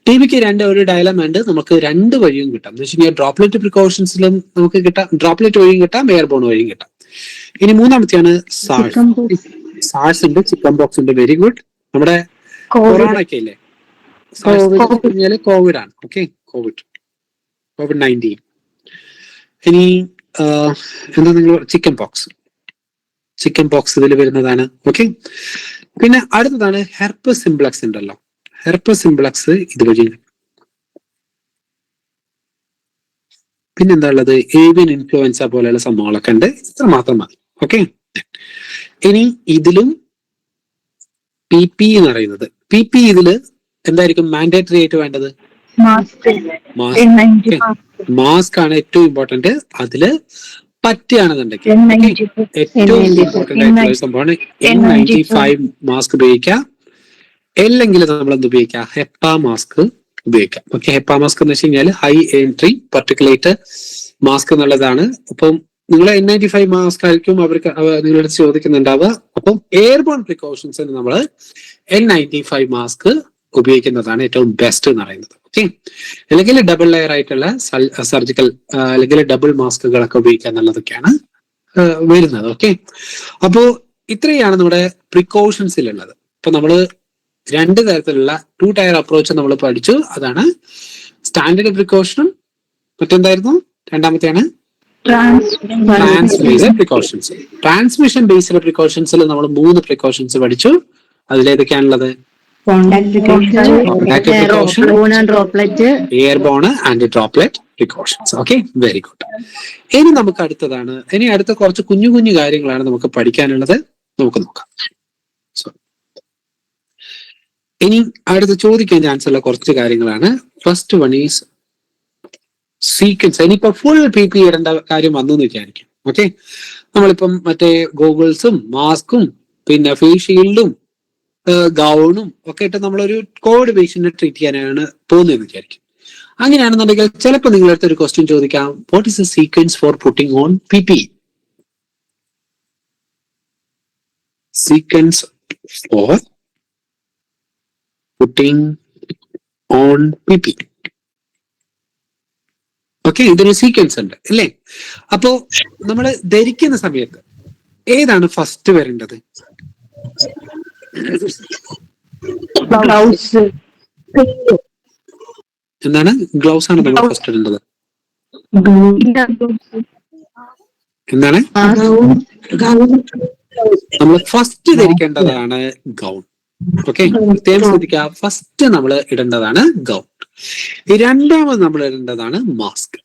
TBക്ക് ഒരു ഡയലം ഉണ്ട്. നമുക്ക് രണ്ട് വഴിയും കിട്ടാം. എന്ന് വെച്ച് കഴിഞ്ഞാൽ ഡ്രോപ്ലെറ്റ് പ്രിക്കോഷൻസിലും നമുക്ക് കിട്ടാം, ഡ്രോപ്ലെറ്റ് വഴിയും കിട്ടാം, എയർബോൺ വഴിയും കിട്ടാം. ഇനി മൂന്നാമത്തെയാണ് സാഴ്സ് ഉണ്ട്, ചിക്കൻ ബോക്സ് ഉണ്ട്. Very good. നമ്മുടെ കൊറോണ ഒക്കെ ഇല്ലേ, കോവിഡ് ആണ്. Okay, COVID-19. ഇനി എന്താ നിങ്ങൾ ചിക്കൻ പോക്സ് ഇതിൽ വരുന്നതാണ്. ഓക്കെ, പിന്നെ അടുത്തതാണ് ഹെർപ്പസ് സിംപ്ലക്സ് ഉണ്ടല്ലോ. ഹെർപ്പസ് സിംപ്ലക്സ് ഇതുവഴി. പിന്നെന്താ ഉള്ളത്? ഏവിയൻ ഇൻഫ്ലുവൻസ പോലെയുള്ള സംഭവങ്ങളൊക്കെ ഉണ്ട്. ഇത്ര മാത്രം മതി. ഓക്കെ, ഇനി ഇതിലും PP എന്ന് പറയുന്നത്, PP ഇതില് എന്തായിരിക്കും മാൻഡേറ്ററി ആയിട്ട് വേണ്ടത്? മാസ്ക് ആണ് ഏറ്റവും ഇമ്പോർട്ടന്റ്. അതില് പറ്റുകയാണെന്നുണ്ടെങ്കിൽ ഏറ്റവും ഇമ്പോർട്ടന്റ് ആയിട്ടുള്ള സംഭവമാണ് N95 മാസ്ക് ഉപയോഗിക്കാം. അല്ലെങ്കിൽ നമ്മൾ എന്ത് ഉപയോഗിക്കാം? ഹെപ്പ മാസ്ക് ഉപയോഗിക്കാം. ഓക്കെ, ഹെപ്പ മാസ്ക് എന്ന് വെച്ച് കഴിഞ്ഞാൽ ഹൈ എൻട്രി പർട്ടിക്കുലേറ്റ് മാസ്ക് എന്നുള്ളതാണ്. അപ്പം നിങ്ങൾ N95 മാസ്ക് ആയിരിക്കും അവർക്ക് നിങ്ങളുടെ ചോദിക്കുന്നുണ്ടാവുക. അപ്പം എയർബോൺ പ്രിക്കോഷൻസിന് നമ്മൾ N95 മാസ്ക് ഉപയോഗിക്കുന്നതാണ് ഏറ്റവും ബെസ്റ്റ് എന്ന് പറയുന്നത്. ഓക്കെ, അല്ലെങ്കിൽ ഡബിൾ ലെയർ ആയിട്ടുള്ള സർജിക്കൽ അല്ലെങ്കിൽ ഡബിൾ മാസ്കുകളൊക്കെ ഉപയോഗിക്കുക എന്നുള്ളതൊക്കെയാണ് വരുന്നത്. ഓക്കെ, അപ്പോ ഇത്രയാണ് നമ്മുടെ പ്രിക്കോഷൻസിലുള്ളത്. ഇപ്പൊ നമ്മള് രണ്ട് തരത്തിലുള്ള 2 ടയർ അപ്രോച്ച് നമ്മൾ പഠിച്ചു. അതാണ് സ്റ്റാൻഡേർഡ് പ്രിക്കോഷനും മറ്റെന്തായിരുന്നു രണ്ടാമത്തെയാണ് ട്രാൻസ്മിഷൻ പ്രിക്കോഷൻസ്. ട്രാൻസ്മിഷൻ ബേസ്ഡ് പ്രിക്കോഷൻസിൽ നമ്മൾ 3 പ്രിക്കോഷൻസ് പഠിച്ചു. അതിലേതൊക്കെയാണുള്ളത്? Airborne and droplet precautions. Okay, very good. ഇനി നമുക്ക് അടുത്ത കുറച്ച് കുഞ്ഞു കുഞ്ഞു കാര്യങ്ങളാണ് നമുക്ക് പഠിക്കാനുള്ളത്. നമുക്ക് നോക്കാം. ഇനി അടുത്ത് ചോദിക്കാൻ ചാൻസ് ഉള്ള കുറച്ച് കാര്യങ്ങളാണ്. First one is sequence. ഇനിയിപ്പോ ഫുൾ PP ഇടേണ്ട കാര്യം വന്നു എന്ന് വിചാരിക്കും. ഓക്കെ, നമ്മളിപ്പം മറ്റേ ഗോഗിൾസും മാസ്കും പിന്നെ ഫേസ് ഷീൽഡും ഗൗണും ഒക്കെ ഇട്ട് നമ്മളൊരു കോവിഡ് പേഷ്യന്റിനെ ട്രീറ്റ് ചെയ്യാനാണ് പോകുന്നതെന്ന് വിചാരിക്കും. അങ്ങനെയാണെന്നുണ്ടെങ്കിൽ ചിലപ്പോൾ നിങ്ങളടുത്ത് ഒരു ക്വസ്റ്റ്യൻ ചോദിക്കാം, what is the sequence for putting on PPE? Sequence for putting on PPE. Okay, ഇതൊരു സീക്വൻസ് ഉണ്ട് അല്ലേ? അപ്പോ നമ്മൾ ധരിക്കുന്ന സമയത്ത് ഏതാണ് ഫസ്റ്റ് വരേണ്ടത്? എന്താണ്? ഗ്ലൗസ് ആണ് നമ്മൾ ഫസ്റ്റ് ഇടേണ്ടത്. എന്താണ്? നമ്മൾ ഫസ്റ്റ് ധരിക്കേണ്ടതാണ് ഗൗൺ. ഓക്കെ, പ്രത്യേകം ശ്രദ്ധിക്കുക. ഫസ്റ്റ് നമ്മൾ ഇടേണ്ടതാണ് ഗൗൺ. രണ്ടാമത് നമ്മൾ ഇടേണ്ടതാണ് മാസ്ക്.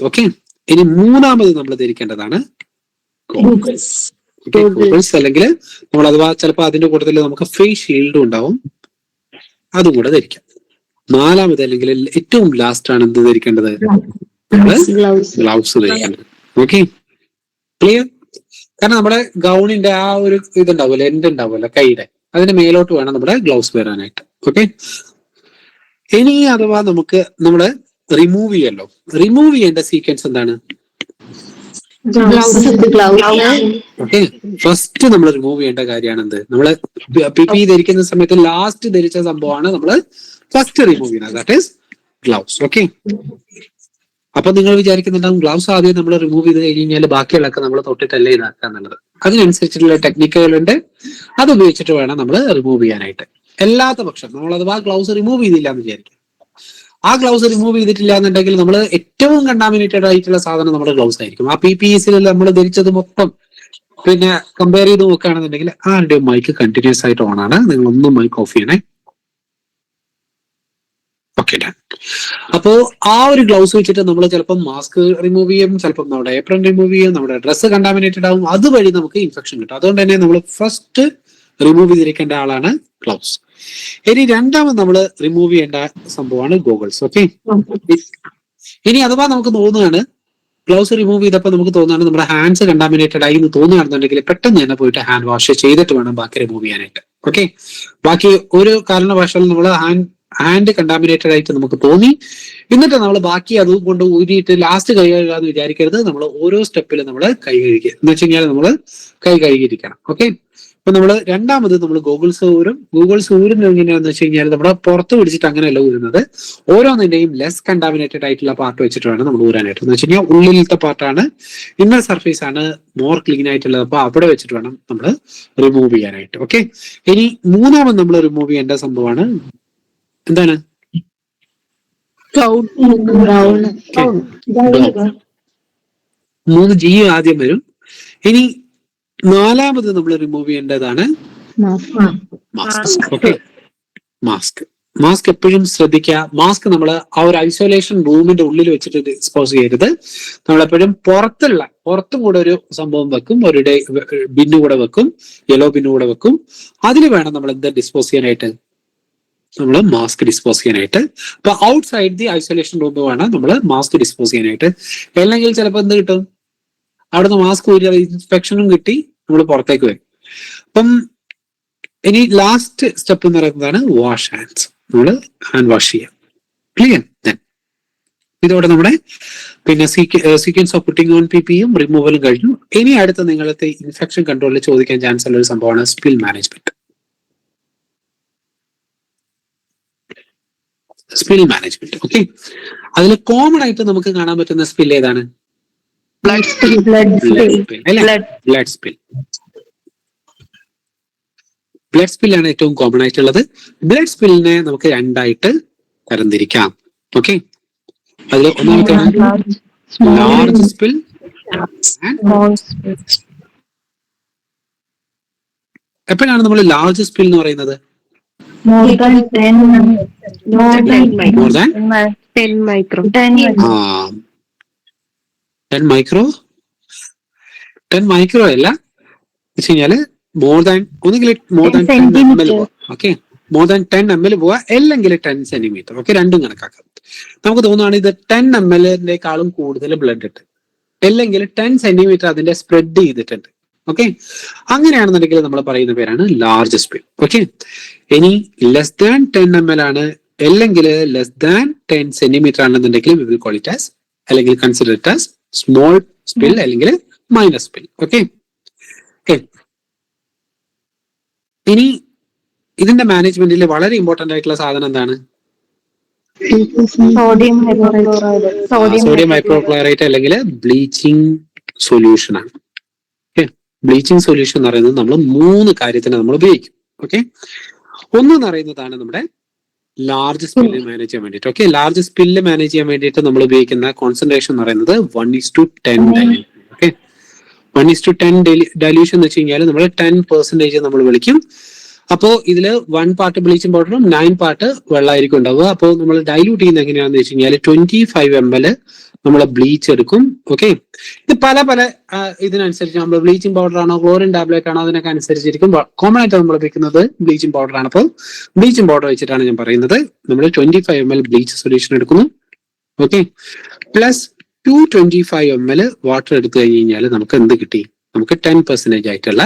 ഓക്കെ, ഇനി മൂന്നാമത് നമ്മൾ ധരിക്കേണ്ടതാണ് ഗോഗിൾസ്. അല്ലെങ്കിൽ നമ്മൾ അഥവാ ചിലപ്പോൾ അതിന്റെ കൂട്ടത്തിൽ നമുക്ക് ഫേസ് ഷീൽഡും ഉണ്ടാവും, അതും കൂടെ ധരിക്കാം. നാലാമത് അല്ലെങ്കിൽ ഏറ്റവും ലാസ്റ്റ് ആണ് എന്ത് ധരിക്കേണ്ടത്? ഗ്ലൗസ് ധരിക്കേണ്ടത്. Okay, clear? കാരണം നമ്മുടെ ഗൗണിന്റെ ആ ഒരു ഇതുണ്ടാവുമല്ലോ, എൻഡ് ഉണ്ടാവുമല്ലോ കൈയുടെ, അതിന്റെ മേലോട്ട് വേണം നമ്മുടെ ഗ്ലൗസ് വരാനായിട്ട്. ഓക്കെ, ഇനി അഥവാ നമ്മള് റിമൂവ് ചെയ്യേണ്ട സീക്വൻസ് എന്താണ്? ഓക്കെ, ഫസ്റ്റ് നമ്മൾ റിമൂവ് ചെയ്യേണ്ട കാര്യമാണ് എന്ത്? നമ്മള് PP ധരിക്കുന്ന സമയത്ത് ലാസ്റ്റ് ധരിച്ച സംഭവമാണ് നമ്മൾ ഫസ്റ്റ് റിമൂവ് ചെയ്യുന്നത്, ദാറ്റ് ഈസ് ഗ്ലൗസ്. ഓക്കെ, അപ്പൊ നിങ്ങൾ വിചാരിക്കുന്നുണ്ടാവും ഗ്ലൗസ് ആദ്യം നമ്മൾ റിമൂവ് ചെയ്ത് കഴിഞ്ഞാൽ ബാക്കിയുള്ളതൊക്കെ നമ്മൾ തൊട്ടിട്ടല്ലേ ഇതാക്കുക എന്നുള്ളത്. അതിനനുസരിച്ചിട്ടുള്ള ടെക്നിക്കുകളുണ്ട്, അത് ഉപയോഗിച്ചിട്ട് വേണം നമ്മൾ റിമൂവ് ചെയ്യാനായിട്ട്. അല്ലാത്ത പക്ഷം നമ്മൾ അഥവാ ഗ്ലൗസ് റിമൂവ് ചെയ്തില്ല എന്ന് വിചാരിക്കും. ആ ഗ്ലൗസ് റിമൂവ് ചെയ്തിട്ടില്ല എന്നുണ്ടെങ്കിൽ നമ്മൾ ഏറ്റവും കണ്ടാമിനേറ്റഡ് ആയിട്ടുള്ള സാധനം നമ്മുടെ ഗ്ലൗസ് ആയിരിക്കും. ആ PPEസിൽ നമ്മൾ ധരിച്ചത് മൊത്തം പിന്നെ കമ്പയർ ചെയ്ത് നോക്കുകയാണെന്നുണ്ടെങ്കിൽ ആരുടെയും മൈക്ക് കണ്ടിന്യൂസ് ആയിട്ട് ഓൺ ആണ്. നിങ്ങൾ ഒന്നും മൈക്ക് ഓഫ് ചെയ്യണേ. ഓക്കെ, അപ്പോ ആ ഒരു ഗ്ലൗസ് വെച്ചിട്ട് നമ്മൾ ചിലപ്പോൾ മാസ്ക് റിമൂവ് ചെയ്യും, ചിലപ്പോൾ നമ്മുടെ ഏപ്രൺ റിമൂവ് ചെയ്യും, നമ്മുടെ ഡ്രസ്സ് കണ്ടാമിനേറ്റഡ് ആവും, അതുവഴി നമുക്ക് ഇൻഫെക്ഷൻ കിട്ടും. അതുകൊണ്ട് തന്നെ നമ്മൾ ഫസ്റ്റ് റിമൂവ് ചെയ്തിരിക്കേണ്ട ആളാണ് ഗ്ലൗസ്. ഇനി രണ്ടാമത് നമ്മൾ റിമൂവ് ചെയ്യേണ്ട സംഭവമാണ് ഗോഗിൾസ്. ഓക്കെ, ഇനി അഥവാ നമുക്ക് തോന്നുകയാണ് ഗ്ലൗസ് റിമൂവ് ചെയ്തപ്പോൾ നമുക്ക് തോന്നുകയാണ് നമ്മുടെ ഹാൻഡ്സ് കണ്ടാമിനേറ്റഡ് ആയി എന്ന് തോന്നുകയാണെന്നുണ്ടെങ്കിൽ പെട്ടെന്ന് തന്നെ പോയിട്ട് ഹാൻഡ് വാഷ് ചെയ്തിട്ട് വേണം ബാക്കി റിമൂവ് ചെയ്യാനായിട്ട്. ഓക്കെ, ബാക്കി ഒരു കാരണവശാലും നമ്മൾ ഹാൻഡ് കണ്ടാമിനേറ്റഡ് ആയിട്ട് നമുക്ക് തോന്നി എന്നിട്ട് നമ്മൾ ബാക്കി അതും കൊണ്ട് ഊരിയിട്ട് ലാസ്റ്റ് കൈ കഴുകുക എന്ന് വിചാരിക്കരുത്. നമ്മൾ ഓരോ സ്റ്റെപ്പിലും നമ്മൾ കൈ കഴുകുക എന്ന് വെച്ച് കഴിഞ്ഞാൽ നമ്മൾ കൈ കഴുകിയിരിക്കണം. ഓക്കെ, അപ്പൊ നമ്മൾ രണ്ടാമത് നമ്മൾ ഗൂഗിൾസ് ഊരുന്നത് എങ്ങനെയാണെന്ന് വെച്ച് കഴിഞ്ഞാൽ നമ്മുടെ പുറത്ത് പിടിച്ചിട്ട് അങ്ങനെയല്ല ഊരുന്നത്. ഓരോന്നിന്റെയും ലെസ് കണ്ടാമിനേറ്റഡ് ആയിട്ടുള്ള പാർട്ട് വെച്ചിട്ട് വേണം നമ്മൾ ഊരാനായിട്ട്. എന്ന് വെച്ച് കഴിഞ്ഞാൽ ഉള്ളിലത്തെ പാർട്ടാണ്, ഇന്നർ സർഫേസ് ആണ് മോർ ക്ലീൻ ആയിട്ടുള്ളത്. അപ്പൊ അവിടെ വെച്ചിട്ട് വേണം നമ്മൾ റിമൂവ് ചെയ്യാനായിട്ട്. ഓക്കെ, ഇനി മൂന്നാമത് നമ്മൾ റിമൂവ് ചെയ്യേണ്ട സംഭവമാണ് എന്താണ്? മൂന്ന് ജി ആദ്യം വരും. ഇനി നാലാമത് നമ്മൾ റിമൂവ് ചെയ്യേണ്ടതാണ് മാസ്ക്. ഓക്കെ, മാസ്ക് എപ്പോഴും ശ്രദ്ധിക്കുക. മാസ്ക് നമ്മൾ ആ ഒരു ഐസൊലേഷൻ റൂമിന്റെ ഉള്ളിൽ വെച്ചിട്ട് ഡിസ്പോസ് ചെയ്യരുത്. നമ്മളെപ്പോഴും പുറത്തും കൂടെ ഒരു സംഭവം വെക്കും, ഒരു ബിന്നു കൂടെ വെക്കും, യെല്ലോ ബിന്നു കൂടെ വെക്കും. അതിൽ വേണം നമ്മൾ എന്താ ഡിസ്പോസ് ചെയ്യാനായിട്ട്, നമ്മൾ മാസ്ക് ഡിസ്പോസ് ചെയ്യാനായിട്ട്. അപ്പൊ out side the isolation room വേണം നമ്മൾ മാസ്ക് ഡിസ്പോസ് ചെയ്യാനായിട്ട്. അല്ലെങ്കിൽ ചിലപ്പോൾ എന്ത് കിട്ടും, അവിടുന്ന് മാസ്ക് ഊരി ഇൻഫെക്ഷനും കിട്ടി നമ്മൾ പുറത്തേക്ക് വരും. അപ്പം ഇനി ലാസ്റ്റ് സ്റ്റെപ്പ് എന്ന് പറയുന്നതാണ് വാഷ് ഹാൻഡ്സ്. നമ്മൾ ഹാൻഡ് വാഷ് ചെയ്യാം. ക്ലിയർ? ഇതോടെ നമ്മുടെ പിന്നെ സീക്വൻസ് ഓഫ് പുട്ടിംഗ് ഓൺ പിപിയും റിമൂവലും കഴിഞ്ഞു. ഇനി അടുത്ത നിങ്ങളത്തെ ഇൻഫെക്ഷൻ കൺട്രോളിൽ ചോദിക്കാൻ ചാൻസ് ഉള്ള ഒരു സംഭവമാണ് സ്പിൽ മാനേജ്മെന്റ്. ഓക്കെ, അതിൽ കോമൺ ആയിട്ട് നമുക്ക് കാണാൻ പറ്റുന്ന സ്പിൽ ഏതാണ്? ബ്ലഡ് സ്പില്ലാണ് ഏറ്റവും കോമൺ ആയിട്ടുള്ളത്. ബ്ലഡ് സ്പില്ലിനെ നമുക്ക് രണ്ടായിട്ട് തരംതിരിക്കാം. ഓക്കെ, അതിൽ ഒന്നാമത്തെ ലാർജ് സ്പിൽ, എപ്പോഴാണ് നമ്മൾ ലാർജ് സ്പിൽ എന്ന് പറയുന്നത്? More than 10 micro. 10 മൈക്രോ അല്ല, വെച്ച് കഴിഞ്ഞാല് മോർ ദാൻ 10 ml പോവാ. ഓക്കെ, മോർ ദാൻ 10 ml പോവാ, അല്ലെങ്കിൽ 10 സെന്റിമീറ്റർ. ഓക്കെ, രണ്ടും കണക്കാക്കാം. നമുക്ക് തോന്നുകയാണ് ഇത് 10 ml-ക്കാളും കൂടുതൽ ബ്ലഡ് ഇട്ട്, അല്ലെങ്കിൽ 10 സെന്റിമീറ്റർ അതിന്റെ സ്പ്രെഡ് ചെയ്തിട്ടുണ്ട്. ഓക്കെ, അങ്ങനെയാണെന്നുണ്ടെങ്കിൽ നമ്മൾ പറയുന്ന പേരാണ് ലാർജ് സ്പിൽ. ഓക്കെ, ഇനി ലെസ് ദാൻ 10 ml ആണ്, അല്ലെങ്കിൽ ലെസ് ദാൻ 10 സെന്റിമീറ്റർ ആണെന്നുണ്ടെങ്കിൽ we will call it as, അല്ലെങ്കിൽ consider it as small spill അല്ലെങ്കിൽ മൈനർ സ്പിൽ. ഓക്കെ, ഇനി ഇതിന്റെ മാനേജ്മെന്റിൽ വളരെ ഇമ്പോർട്ടന്റ് ആയിട്ടുള്ള സാധനം എന്താണ്? സോഡിയം ഹൈപ്പോക്ലോറൈറ്റ് അല്ലെങ്കിൽ ബ്ലീച്ചിങ് സൊല്യൂഷൻ ആണ്. ബ്ലീച്ചിങ് സൊല്യൂഷൻ എന്ന് പറയുന്നത് നമ്മൾ 3 കാര്യത്തിന് നമ്മൾ ഉപയോഗിക്കും. ഓക്കെ, ഒന്നെന്ന് പറയുന്നതാണ് നമ്മുടെ ലാർജ് സ്പില്ല് മാനേജ് ചെയ്യാൻ വേണ്ടിയിട്ട്. ഓക്കെ, ലാർജ് സ്പില്ല് മാനേജ് ചെയ്യാൻ വേണ്ടിയിട്ട് നമ്മൾ ഉപയോഗിക്കുന്ന കോൺസെൻട്രേഷൻ എന്ന് പറയുന്നത് 1:10 ഡൈല്യൂഷൻ. ഓക്കെ, 1:10 ഡൈല്യൂഷൻ എന്ന് വെച്ച് കഴിഞ്ഞാൽ നമ്മൾ 10% നമ്മൾ വിളിക്കും. അപ്പോൾ ഇതില് 1 പാർട്ട് ബ്ലീച്ചിങ് പൗഡറും 9 പാർട്ട് വെള്ളമായിരിക്കും ഉണ്ടാവുക. അപ്പോൾ നമ്മൾ ഡൈല്യൂട്ട് ചെയ്യുന്നത് എങ്ങനെയാണെന്ന് വെച്ച് കഴിഞ്ഞാൽ 25 ml നമ്മൾ ബ്ലീച്ച് എടുക്കും. ഓക്കെ, ഇത് പല ഇതിനനുസരിച്ച് നമ്മൾ ബ്ലീച്ചിങ് പൗഡർ ആണോ ക്ലോറിൻ ടാബ്ലറ്റ് ആണോ അതിനൊക്കെ അനുസരിച്ചിരിക്കും. കോമൺ ആയിട്ട് നമ്മൾ ഉപയോഗിക്കുന്നത് ബ്ലീച്ചിങ് പൗഡർ ആണ്. അപ്പോൾ ബ്ലീച്ചിങ് പൗഡർ വെച്ചിട്ടാണ് ഞാൻ പറയുന്നത്. നമ്മൾ 25 ml ബ്ലീച്ച് സൊല്യൂഷൻ എടുക്കുന്നു. ഓക്കെ, പ്ലസ് 225 ml വാട്ടർ എടുത്തു കഴിഞ്ഞാൽ നമുക്ക് എന്ത് കിട്ടി? നമുക്ക് 10% ആയിട്ടുള്ള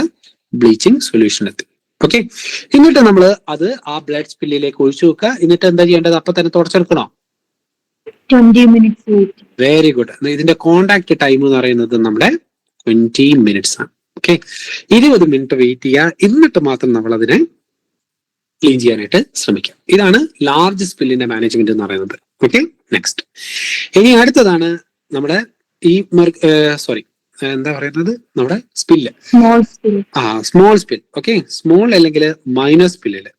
ബ്ലീച്ചിങ് സൊല്യൂഷൻ എത്തി. ഓക്കെ, എന്നിട്ട് നമ്മൾ അത് ആ ബ്ലഡ് സ്പില്ലിലേക്ക് ഒഴിച്ചു വെക്കുക. എന്നിട്ട് എന്താ ചെയ്യേണ്ടത്? അപ്പൊ തന്നെ തുടച്ചെടുക്കണോ? 20 minutes. Very good. ഇതിന്റെ കോണ്ടാക്ട് ടൈം എന്ന് പറയുന്നത് നമ്മുടെ 20 minutes ആണ്. ഓക്കെ, 20 മിനിറ്റ് വെയിറ്റ് ചെയ്യുക. എന്നിട്ട് മാത്രം നമ്മൾ അതിനെ ക്ലീൻ ചെയ്യാനായിട്ട് ശ്രമിക്കാം. ഇതാണ് ലാർജ് സ്പില്ലിന്റെ മാനേജ്മെന്റ് എന്ന് പറയുന്നത്. Okay, next. ഇനി അടുത്തതാണ് നമ്മുടെ ഈ എന്താ പറയുന്നത്, നമ്മുടെ spill. Small spill. Okay, small അല്ലെങ്കിൽ മൈനർ സ്പില്ലില്,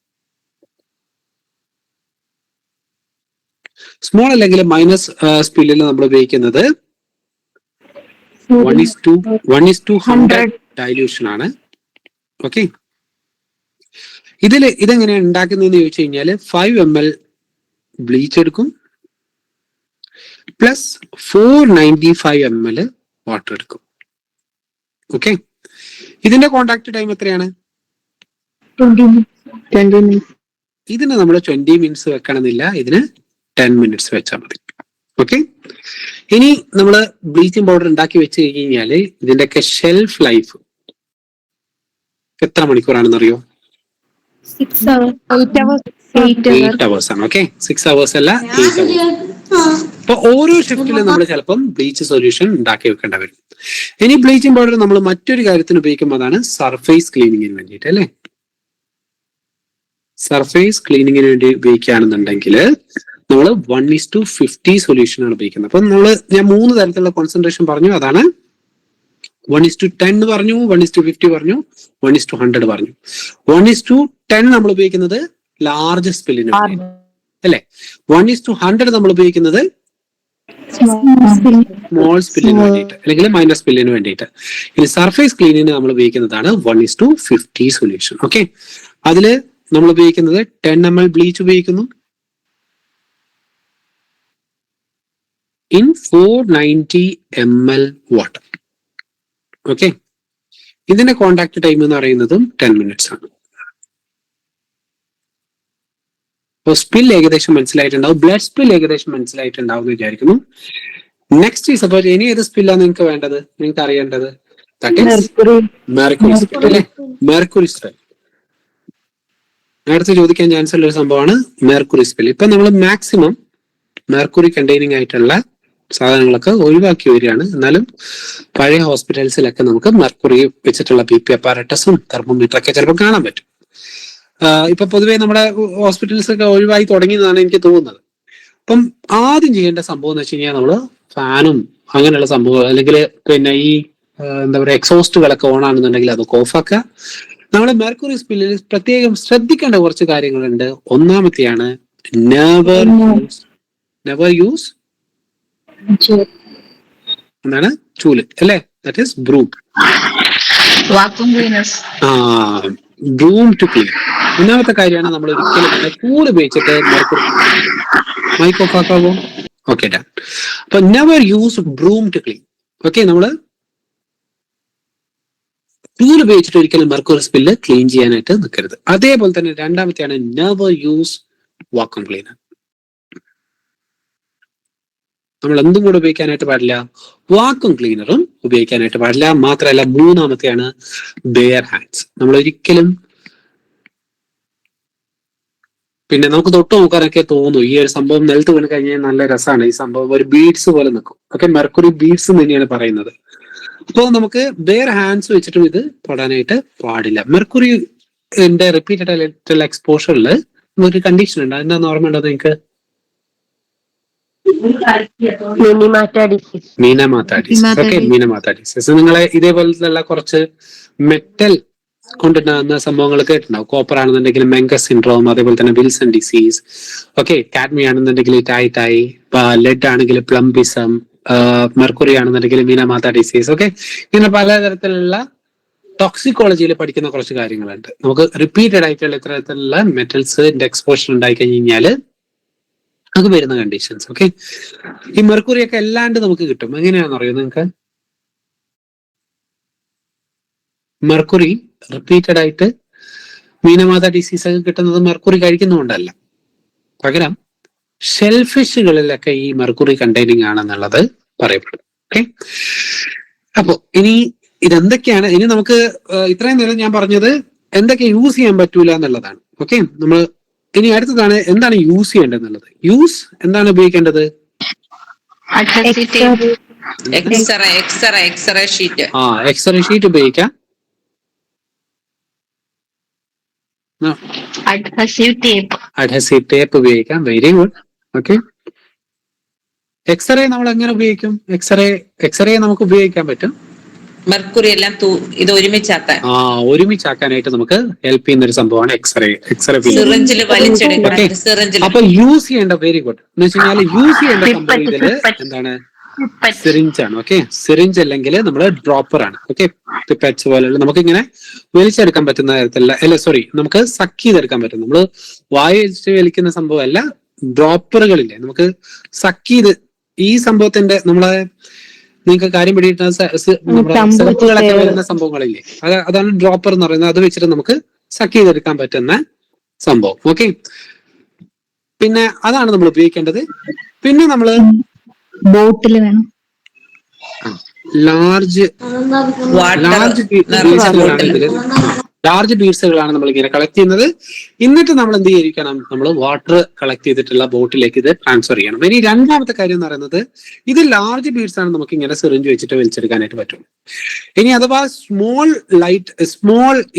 സ്മോൾ അല്ലെങ്കിൽ മൈനസ് സ്പില്ലിൽ നമ്മൾ ഉപയോഗിക്കുന്നത് 1:100 ഡൈല്യൂഷൻ ആണ്. ഓക്കെ, ഇതെങ്ങനെയാണ് ഉണ്ടാക്കുന്നതെന്ന് ചോദിച്ചു കഴിഞ്ഞാൽ 5 ml ബ്ലീച്ച് എടുക്കും, പ്ലസ് 495 ml വാട്ടർ എടുക്കും. ഓക്കെ, ഇതിന്റെ കോണ്ടാക്ട് ടൈം എത്രയാണ്? 20 minutes. ഇതിന് നമ്മൾ 20 മിനിറ്റ്സ് വെക്കണമെന്നില്ല, ഇതിന് 10 മിനിറ്റ്സ് വെച്ചാൽ മതി. ഓക്കെ, ഇനി നമ്മൾ ബ്ലീച്ചിങ് പൗഡർ ഉണ്ടാക്കി വെച്ച് കഴിഞ്ഞാല് ഇതിന്റെയൊക്കെ ഷെൽഫ് ലൈഫ് എത്ര മണിക്കൂറാണെന്നറിയോ? 6 hours. 8 hours. 8 hours ആണ്. ഓക്കെ, 6 hours അല്ല, 8 hours. അപ്പൊ ഓരോ ഷിഫ്റ്റിലും നമ്മൾ ചിലപ്പം ബ്ലീച്ച് സൊല്യൂഷൻ ഉണ്ടാക്കി വെക്കേണ്ട വരും. ഇനി ബ്ലീച്ചിങ് പൗഡർ നമ്മൾ മറ്റൊരു കാര്യത്തിന് ഉപയോഗിക്കുമ്പോൾ അതാണ് സർഫേസ് ക്ലീനിങ്ങിന് വേണ്ടിയിട്ട്, അല്ലെ? സർഫേസ് ക്ലീനിങ്ങിന് വേണ്ടി ഉപയോഗിക്കുകയാണെന്നുണ്ടെങ്കിൽ നമ്മൾ 1:50 സൊല്യൂഷനാണ് ഉപയോഗിക്കുന്നത്. അപ്പൊ ഞാൻ 3 തരത്തിലുള്ള കോൺസെൻട്രേഷൻ പറഞ്ഞു. അതാണ് 1:10 പറഞ്ഞു, 1:50 പറഞ്ഞു, 1:100 പറഞ്ഞു. 1:10 നമ്മൾ ഉപയോഗിക്കുന്നത് ലാർജ് സ്പില്ലിന് വേണ്ടി, അല്ലെ? 1:100 നമ്മൾ ഉപയോഗിക്കുന്നത് സ്മോൾ സ്പില്ലിന് വേണ്ടിയിട്ട്, അല്ലെങ്കിൽ മൈനർ സ്പില്ലിന് വേണ്ടിയിട്ട്. ഇനി സർഫേസ് ക്ലീനിന് നമ്മൾ ഉപയോഗിക്കുന്നതാണ് 1:50 സൊല്യൂഷൻ. ഓക്കെ, അതില് നമ്മൾ ഉപയോഗിക്കുന്നത് 10 ml ബ്ലീച്ച് ഉപയോഗിക്കുന്നു ഇൻ 490 ml വാട്ടർ. ഓക്കെ, ഇതിന്റെ കോണ്ടാക്ട് ടൈം എന്ന് പറയുന്നതും 10 മിനിറ്റ്സ് ആണ്. അപ്പോൾ സ്പിൽ ഏകദേശം മനസ്സിലായിട്ടുണ്ടാവും, ബ്ലഡ് സ്പിൽ ഏകദേശം മനസ്സിലായിട്ടുണ്ടാവും എന്ന് വിചാരിക്കുന്നു. നെക്സ്റ്റ് സപ്പോസ് ഇനി ഏത് സ്പില്ലാണ് നിങ്ങൾക്ക് വേണ്ടത്, നിങ്ങൾക്ക് അറിയേണ്ടത്? മെർക്കുറി സ്പിൽ, അല്ലെ? മെർക്കുറി സ്പിൽ നേരത്തെ ചോദിക്കാൻ ചാൻസ് ഉള്ള ഒരു സംഭവമാണ് മെർക്കുറി സ്പിൽ. ഇപ്പൊ നമ്മൾ മാക്സിമം മെർക്കുറി കണ്ടെയ്നിങ് ആയിട്ടുള്ള സാധനങ്ങളൊക്കെ ഒഴിവാക്കി വരികയാണ്. എന്നാലും പഴയ ഹോസ്പിറ്റൽസിലൊക്കെ നമുക്ക് മെർക്കുറി വെച്ചിട്ടുള്ള BP അപ്പാരറ്റസും തെർമോമീറ്റർ ഒക്കെ ചിലപ്പോൾ കാണാൻ പറ്റും. ഇപ്പൊ പൊതുവേ നമ്മുടെ ഹോസ്പിറ്റൽസ് ഒക്കെ ഒഴിവായി തുടങ്ങിയതാണ് എനിക്ക് തോന്നുന്നത്. അപ്പം ആദ്യം ചെയ്യേണ്ട സംഭവം എന്ന് വെച്ച് കഴിഞ്ഞാൽ നമ്മള് ഫാനും അങ്ങനെയുള്ള സംഭവം, അല്ലെങ്കിൽ പിന്നെ ഈ എന്താ പറയുക എക്സോസ്റ്റുകളൊക്കെ ഓൺ ആണെന്നുണ്ടെങ്കിൽ അതൊക്കെ ഓഫാക്കുക. നമ്മുടെ മെർക്കുറി സ്പില്ലിൽ പ്രത്യേകം ശ്രദ്ധിക്കേണ്ട കുറച്ച് കാര്യങ്ങളുണ്ട്. ഒന്നാമത്തെയാണ് നെവർ യൂസ് എന്താണ് ചൂല്, അല്ലെ? That is broom. Broom to clean. ഒന്നാമത്തെ കാര്യമാണ് നമ്മൾ ഒരിക്കലും ചൂല് ഉപയോഗിച്ചിട്ട് മെർക്കുറി മൈക്ക് ഓഫ് ആക്കാവോ? Okay, done. അപ്പൊ never use broom to clean. Okay, നമ്മള് ടൂൾ ഉപയോഗിച്ചിട്ട് ഒരിക്കലും മെർക്കുറി സ്പില്ല് ക്ലീൻ ചെയ്യാനായിട്ട് നിൽക്കരുത്. അതേപോലെ തന്നെ രണ്ടാമത്തെയാണ് നെവർ യൂസ് വാക്വം ക്ലീനർ. നമ്മൾ എന്തും കൂടെ ഉപയോഗിക്കാനായിട്ട് പാടില്ല, വാക്വം ക്ലീനറും ഉപയോഗിക്കാനായിട്ട് പാടില്ല. മാത്രമല്ല മൂന്നാമത്തെയാണ് ബെയർ ഹാൻഡ്സ്. നമ്മൾ ഒരിക്കലും പിന്നെ നമുക്ക് തൊട്ട് നോക്കാനൊക്കെ തോന്നും ഈ ഒരു സംഭവം നിലത്ത് വീണ് കഴിഞ്ഞാൽ നല്ല രസമാണ്, ഈ സംഭവം ഒരു ബീഡ്സ് പോലെ നിൽക്കും. ഓക്കെ, മെർക്കുറി ബീഡ്സ് തന്നെയാണ് പറയുന്നത്. അപ്പോൾ നമുക്ക് ബെയർ ഹാൻഡ്സ് വെച്ചിട്ടും ഇത് തൊടാനായിട്ട് പാടില്ല. മെർക്കുറിന്റെ റിപ്പീറ്റഡ് ആയിട്ടുള്ള എക്സ്പോഷറിൽ ഒരു കണ്ടീഷൻ ഉണ്ട്. അതിന്റെ ഓർമ്മ ഉണ്ടോ നിങ്ങൾക്ക്? മീനമാറ്റാഡിസിസ്. നിങ്ങളെ ഇതേപോലത്തുള്ള കുറച്ച് മെറ്റൽ കൊണ്ടുണ്ടാകുന്ന സംഭവങ്ങൾ കേട്ടിട്ടുണ്ടാവും. കോപ്പർ ആണെന്നുണ്ടെങ്കിൽ മെങ്കസ് സിൻഡ്രോം, അതേപോലെ തന്നെ വിൽസൺ ഡിസീസ്. ഓക്കെ, കാഡ്മി ആണെന്നുണ്ടെങ്കിൽ ടൈറ്റായി, ലെഡ് ആണെങ്കിൽ പ്ലംബിസം, മെർക്കുറി ആണെന്നുണ്ടെങ്കിൽ മീനമാത്ത ഡിസീസ്. ഓക്കെ, ഇങ്ങനെ പലതരത്തിലുള്ള ടോക്സിക്കോളജിയിൽ പഠിക്കുന്ന കുറച്ച് കാര്യങ്ങളുണ്ട്. നമുക്ക് റിപ്പീറ്റഡ് ആയിട്ടുള്ള ഇത്തരത്തിലുള്ള മെറ്റൽസിന്റെ എക്സ്പോഷർ ഉണ്ടായി കഴിഞ്ഞാൽ അത് വരുന്ന കണ്ടീഷൻസ്. ഓക്കെ, ഈ മെർക്കുറി ഒക്കെ അല്ലാണ്ട് നമുക്ക് കിട്ടും. എങ്ങനെയാണെന്ന് അറിയോ നിങ്ങൾക്ക്? മെർക്കുറി റിപ്പീറ്റഡ് ആയിട്ട് മീനമാത ഡിസീസ് ഒക്കെ കിട്ടുന്നത് മെർക്കുറി കഴിക്കുന്നതുകൊണ്ടല്ല, പകരം ഷെൽഫിഷുകളിലൊക്കെ ഈ മെർക്കുറി കണ്ടെയ്നിങ് ആണെന്നുള്ളത് പറയപ്പെടും. ഓക്കെ, അപ്പോ ഇനി ഇതെന്തൊക്കെയാണ്, ഇനി നമുക്ക് ഇത്രയും നേരം ഞാൻ പറഞ്ഞത് എന്തൊക്കെ യൂസ് ചെയ്യാൻ പറ്റൂല എന്നുള്ളതാണ്. ഓക്കെ, നമ്മൾ ഇനി അടുത്തതാണ് എന്താണ് യൂസ് ചെയ്യേണ്ടത് എന്നുള്ളത്. യൂസ് എന്താണ് ഉപയോഗിക്കേണ്ടത്? എക്സ്റേ ഷീറ്റ് ഉപയോഗിക്കാം. അഡ്ഹസീവ് ടേപ്പ് ഉപയോഗിക്കാം. Very good. ഓക്കെ, എക്സ്റേ നമ്മൾ എങ്ങനെ ഉപയോഗിക്കും? എക്സ്റേ നമുക്ക് ഉപയോഗിക്കാൻ പറ്റും മെർക്കുറി എല്ലാം ഇത് ഒരുമിച്ചാക്കാനായിട്ട് നമുക്ക് ഹെൽപ്പ് ചെയ്യുന്ന ഒരു സംഭവമാണ് എക്സ്റേ. വലിച്ചെടുക്കണം. അപ്പൊ യൂസ് ചെയ്യേണ്ട, വെരി ഗുഡ്, എന്ന് വെച്ച് കഴിഞ്ഞാൽ യൂസ് ചെയ്യേണ്ട സംഭവം ഇതില് എന്താണ്? സിറിഞ്ച് ആണ്. ഓക്കെ, സിറിഞ്ച് അല്ലെങ്കിൽ നമ്മള് ഡ്രോപ്പർ ആണ്. ഓക്കെ, പിപ്പറ്റ്സ് പോലെയുള്ള നമുക്ക് ഇങ്ങനെ വലിച്ചെടുക്കാൻ പറ്റുന്ന തരത്തിലുള്ള, നമുക്ക് സക്ക് ചെയ്തെടുക്കാൻ പറ്റും. നമ്മള് വായു വെച്ച് വലിക്കുന്ന സംഭവമല്ല, ഡ്രോപ്പറുകളില്ലേ നമുക്ക് സക്ക് ചെയ്ത് ഈ സംഭവത്തിന്റെ നമ്മളെ നിങ്ങൾക്ക് കാര്യം പിടിയിട്ട് സിറപ്പുകളൊക്കെ വരുന്ന സംഭവങ്ങളില്ലേ, അതാണ് ഡ്രോപ്പർ എന്ന് പറയുന്നത്. അത് വെച്ചിട്ട് നമുക്ക് സക്ക് ചെയ്തെടുക്കാൻ പറ്റുന്ന സംഭവം. ഓക്കെ, പിന്നെ അതാണ് നമ്മൾ ഉപയോഗിക്കേണ്ടത്. പിന്നെ നമ്മൾ ബോട്ടിൽ വേണം. ലാർജ് ബീഡ്സുകളാണ് നമ്മൾ ഇങ്ങനെ കളക്ട് ചെയ്യുന്നത്. എന്നിട്ട് നമ്മൾ എന്ത് ചെയ്യിക്കണം, നമ്മൾ വാട്ടർ കളക്ട് ചെയ്തിട്ടുള്ള ബോട്ടിലേക്ക് ഇത് ട്രാൻസ്ഫർ ചെയ്യണം. ഇനി രണ്ടാമത്തെ കാര്യം എന്ന് പറയുന്നത്, ഇത് ലാർജ് ബീഡ്സ് ആണ്, നമുക്ക് ഇങ്ങനെ സിറിഞ്ച് വെച്ചിട്ട് വലിച്ചെടുക്കാനായിട്ട് പറ്റും. ഇനി അഥവാ സ്മോൾ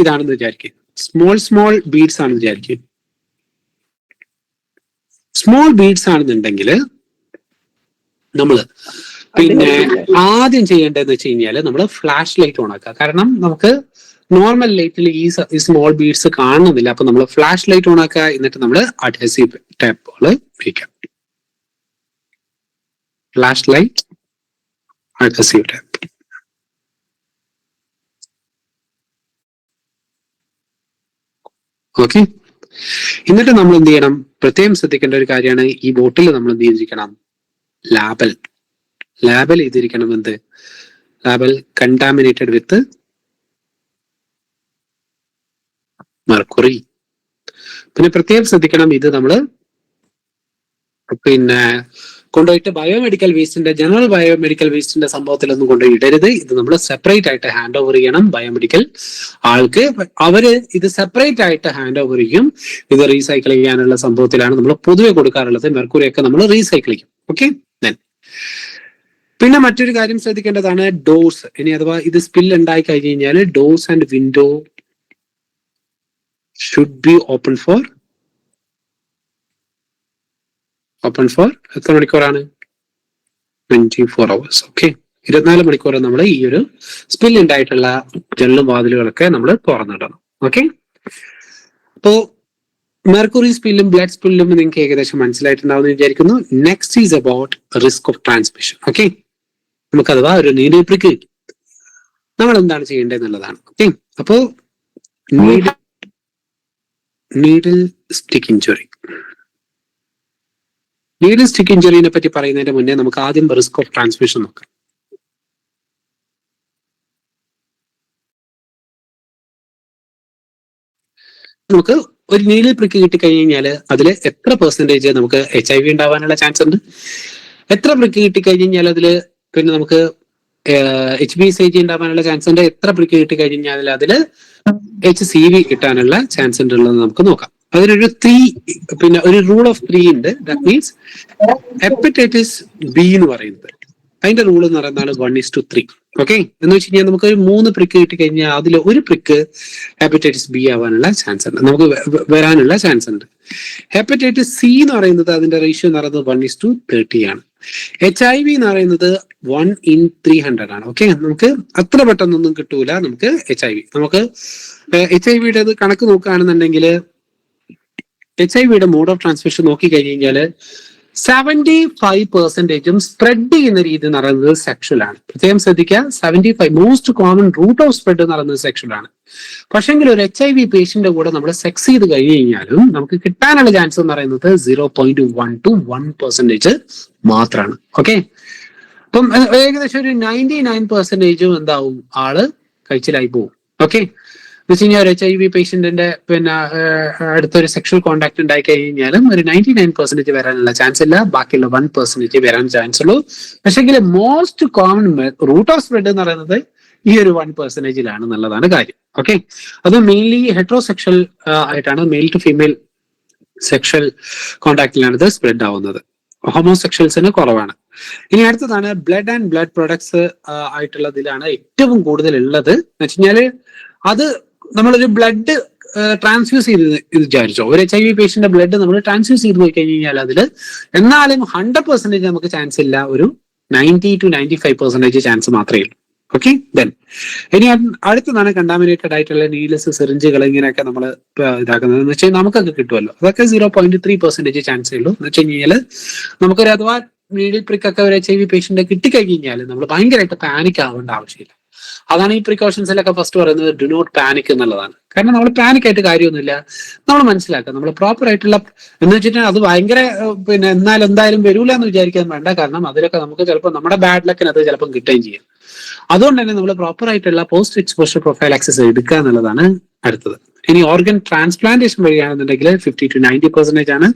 ഇതാണെന്ന് വിചാരിക്കും, സ്മോൾ ബീഡ്സ് ആണെന്ന് വിചാരിക്കും. സ്മോൾ ബീഡ്സ് ആണെന്നുണ്ടെങ്കിൽ നമ്മൾ പിന്നെ ആദ്യം ചെയ്യേണ്ടതെന്ന് വെച്ച് കഴിഞ്ഞാൽ നമ്മൾ ഫ്ലാഷ് ലൈറ്റ് ഓൺ ആക്കുക. കാരണം നമുക്ക് നോർമൽ ലൈറ്റിൽ ഈ സ്മോൾ ബീഡ്സ് കാണുന്നില്ല. അപ്പൊ നമ്മൾ ഫ്ലാഷ് ലൈറ്റ് ഓൺ ആക്കുക. എന്നിട്ട് നമ്മൾ അഡ്ഹസീവ് ടേപ്പുകൾ ഉപയോഗിക്കാം. Flash light, adhesive tape. Okay, എന്നിട്ട് നമ്മൾ എന്ത് ചെയ്യണം, പ്രത്യേകം ശ്രദ്ധിക്കേണ്ട ഒരു കാര്യമാണ്, ഈ ബോട്ടിൽ നമ്മൾ എന്ത് ചെയ്തിരിക്കണം, ലാബൽ ചെയ്തിരിക്കണം. എന്ത് ലാബൽ? കണ്ടാമിനേറ്റഡ് വിത്ത് മെർക്കുറി. പിന്നെ പ്രത്യേകം ശ്രദ്ധിക്കണം, ഇത് നമ്മൾ പിന്നെ കൊണ്ടുപോയിട്ട് ബയോമെഡിക്കൽ വേസ്റ്റിന്റെ, ജനറൽ ബയോമെഡിക്കൽ വേസ്റ്റിന്റെ സംഭവത്തിലൊന്നും കൊണ്ടുപോയി ഇടരുത്. ഇത് നമ്മൾ സെപ്പറേറ്റ് ആയിട്ട് ഹാൻഡ് ഓവർ ചെയ്യണം ബയോമെഡിക്കൽ ആൾക്ക്. അവര് ഇത് സെപ്പറേറ്റ് ആയിട്ട് ഹാൻഡ് ഓവർ ചെയ്യും. ഇത് റീസൈക്കിൾ ചെയ്യാനുള്ള സംഭവത്തിലാണ് നമ്മൾ പൊതുവെ കൊടുക്കാറുള്ളത്. മെർക്കുറി ഒക്കെ നമ്മൾ റീസൈക്കിൾ ചെയ്യും. ഓക്കെ, പിന്നെ മറ്റൊരു കാര്യം ശ്രദ്ധിക്കേണ്ടതാണ് ഡോർസ്. ഇനി അഥവാ ഇത് സ്പിൽ ഉണ്ടായി കഴിഞ്ഞ് കഴിഞ്ഞാൽ doors and window should be open four എത്ര മണിക്കൂറാണ്? 24 hours. ഓക്കെ, 24 മണിക്കൂർ നമ്മൾ ഈ ഒരു സ്പിൽ ഉണ്ടായിട്ടുള്ള ജനലും വാതിലുകളൊക്കെ നമ്മൾ തുറന്നിടണം. ഓക്കെ, അപ്പോ മെർക്കുറി സ്പില്ലും ബ്ലഡ് സ്പില്ലും നിങ്ങൾക്ക് ഏകദേശം മനസ്സിലായിട്ടുണ്ടാവും എന്ന് വിചാരിക്കുന്നു. Next is about risk of transmission. Okay, നമുക്ക് അഥവാ ഒരു നീഡിൽ പ്രിക്ക് നമ്മൾ എന്താണ് ചെയ്യേണ്ടത് എന്നുള്ളതാണ്. ഓക്കെ, അപ്പോ needle stick injury. Needle stick ഇഞ്ചുറിനെ പറ്റി പറയുന്നതിന്റെ മുന്നേ നമുക്ക് ആദ്യം റിസ്ക് ഓഫ് ട്രാൻസ്മിഷൻ നോക്കാം. നമുക്ക് ഒരു നീഡിൽ പ്രിക്ക് കിട്ടിക്കഴിഞ്ഞാൽ അതിൽ എത്ര പെർസെന്റേജ് നമുക്ക് HIV ഉണ്ടാവാനുള്ള ചാൻസ് ഉണ്ട്? എത്ര പ്രിക്ക് കിട്ടിക്കഴിഞ്ഞാൽ അതിൽ പിന്നെ നമുക്ക് HBsAg ഉണ്ടാവാനുള്ള ചാൻസ് ഉണ്ട്? എത്ര പ്രിക്ക് കിട്ടിക്കഴിഞ്ഞാൽ അതിൽ HCV കിട്ടാനുള്ള ചാൻസ് ഉണ്ടെന്ന് നമുക്ക് നോക്കാം. അതിനൊരു 3 പിന്നെ ഒരു റൂൾ ഓഫ് 3 ഉണ്ട്. ദാറ്റ് മീൻസ് ഹെപ്പറ്റൈറ്റിസ് ബി എന്ന് പറയുന്നത്, അതിന്റെ റൂൾ എന്ന് പറയുന്നതാണ് 1:3. ഓക്കെ, എന്ന് വെച്ച് കഴിഞ്ഞാൽ നമുക്ക് ഒരു 3 പ്രിക്ക് കിട്ടിക്കഴിഞ്ഞാൽ അതിൽ ഒരു പ്രിക്ക് ഹെപ്പറ്റൈറ്റിസ് ബി ആവാനുള്ള ചാൻസ് ഉണ്ട്, നമുക്ക് വരാനുള്ള ചാൻസ് ഉണ്ട്. ഹെപ്പറ്റൈറ്റിസ് സി എന്ന് പറയുന്നത് അതിന്റെ റേഷ്യോ എന്ന് പറയുന്നത് 1:30 ആണ്. HIV എന്ന് പറയുന്നത് 1:300 ആണ്. ഓക്കെ, നമുക്ക് അത്ര പെട്ടെന്നൊന്നും കിട്ടൂല നമുക്ക് HIV. നമുക്ക് HIV കണക്ക് നോക്കുകയാണെന്നുണ്ടെങ്കിൽ HIV മോഡ് ഓഫ് ട്രാൻസ്മിഷൻ നോക്കി കഴിഞ്ഞാൽ 75% സ്പ്രെഡ് ചെയ്യുന്ന രീതി എന്ന് പറയുന്നത് സെക്ഷൽ ആണ്. പ്രത്യേകം ശ്രദ്ധിക്കുക, 75 most common route of spread എന്ന് പറയുന്നത് സെക്ഷൽ ആണ്. പക്ഷെങ്കിൽ ഒരു HIV പേഷ്യന്റെ കൂടെ നമ്മൾ സെക്സ് ചെയ്ത് കഴിഞ്ഞ് കഴിഞ്ഞാലും നമുക്ക് കിട്ടാനുള്ള ചാൻസ് എന്ന് പറയുന്നത് 0.1 to 1% മാത്രമാണ്. ഓക്കെ, അപ്പം ഏകദേശം ഒരു 99% എന്താവും, ആള് കഴിച്ചിലായി പോകും. ഓക്കെ, എന്ന് വെച്ച് കഴിഞ്ഞാൽ ഒരു HIV പേഷ്യന്റിന്റെ പിന്നെ അടുത്തൊരു സെക്ഷൽ കോണ്ടാക്ട് ഉണ്ടായി കഴിഞ്ഞാലും ഒരു 99% വരാനുള്ള ചാൻസ് ഇല്ല, ബാക്കിയുള്ള 1% വരാൻ ചാൻസ് ഉള്ളൂ. പക്ഷെങ്കിൽ most common route of spread എന്ന് പറയുന്നത് ഈ ഒരു 1% എന്നുള്ളതാണ് കാര്യം. ഓക്കെ, അത് മെയിൻലി ഹെട്രോസെക്ഷൽ ആയിട്ടാണ്, മെയിൽ ടു ഫീമെയിൽ സെക്ഷൽ കോണ്ടാക്റ്റിലാണ് ഇത് സ്പ്രെഡ് ആവുന്നത്. ഹോമോസെക്ഷൽസിന് കുറവാണ്. ഇനി അടുത്തതാണ് ബ്ലഡ് ആൻഡ് ബ്ലഡ് പ്രൊഡക്ട്സ് ആയിട്ടുള്ളതിലാണ് ഏറ്റവും കൂടുതൽ ഉള്ളത്. എന്ന് വെച്ച് കഴിഞ്ഞാല് അത് നമ്മളൊരു ബ്ലഡ് ട്രാൻസ്ഫ്യൂസ് ചെയ്ത് വിചാരിച്ചോ, ഒരു HIV പേഷ്യന്റെ ബ്ലഡ് നമ്മൾ ട്രാൻസ്ഫ്യൂസ് ചെയ്ത് പോയി കഴിഞ്ഞാൽ അതിൽ എന്നാലും 100% നമുക്ക് ചാൻസ് ഇല്ല, ഒരു 90 to 95% ചാൻസ് മാത്രമേ ഉള്ളൂ. ഓക്കെ, ദെൻ ഇനി അടുത്തതാണ് കണ്ടാമിനേറ്റഡ് ആയിട്ടുള്ള നീഡ്സ്, സിറിഞ്ചുകൾ ഇങ്ങനെയൊക്കെ നമ്മൾ ഇതാക്കുന്നത് എന്ന് വെച്ചാൽ നമുക്കൊക്കെ കിട്ടുമല്ലോ, അതൊക്കെ 0.3% ചാൻസേ ഉള്ളൂ. എന്ന് വെച്ച് കഴിഞ്ഞാൽ നമുക്കൊരു അഥവാ നീഡിൽ പ്രിക്കൊക്കെ ഒരു HIV പേഷ്യന്റ് കിട്ടിക്കഴിഞ്ഞാൽ നമ്മൾ ഭയങ്കരമായിട്ട് പാനിക് ആവേണ്ട ആവശ്യമില്ല. അതാണ് ഈ പ്രിക്കോഷൻസിലൊക്കെ ഫസ്റ്റ് പറയുന്നത്, ഡു നോട്ട് പാനിക് എന്നുള്ളതാണ്. കാരണം നമ്മൾ പാനിക് ആയിട്ട് കാര്യമൊന്നുമില്ല, നമ്മൾ മനസ്സിലാക്കുക, നമ്മൾ പ്രോപ്പർ ആയിട്ടുള്ള എന്ന് വെച്ചിട്ടുണ്ടെങ്കിൽ അത് ഭയങ്കര പിന്നെ എന്തായാലും വരൂല എന്ന് വിചാരിക്കാൻ വേണ്ട. കാരണം അതിലൊക്കെ നമുക്ക് ചിലപ്പോൾ നമ്മുടെ ബാഡ് ലക്കിന് അത് ചിലപ്പം കിട്ടുകയും ചെയ്യും. അതുകൊണ്ട് തന്നെ നമ്മൾ പ്രോപ്പർ ആയിട്ടുള്ള പോസ്റ്റ് എക്സ്പോഷർ പ്രൊഫൈൽ ആക്സസ് എടുക്കുക എന്നുള്ളതാണ് അടുത്തത്. ഇനി ഓർഗൻ ട്രാൻസ്പ്ലാന്റേഷൻ വഴിയാണെന്നുണ്ടെങ്കിൽ 50-90% ആണ്.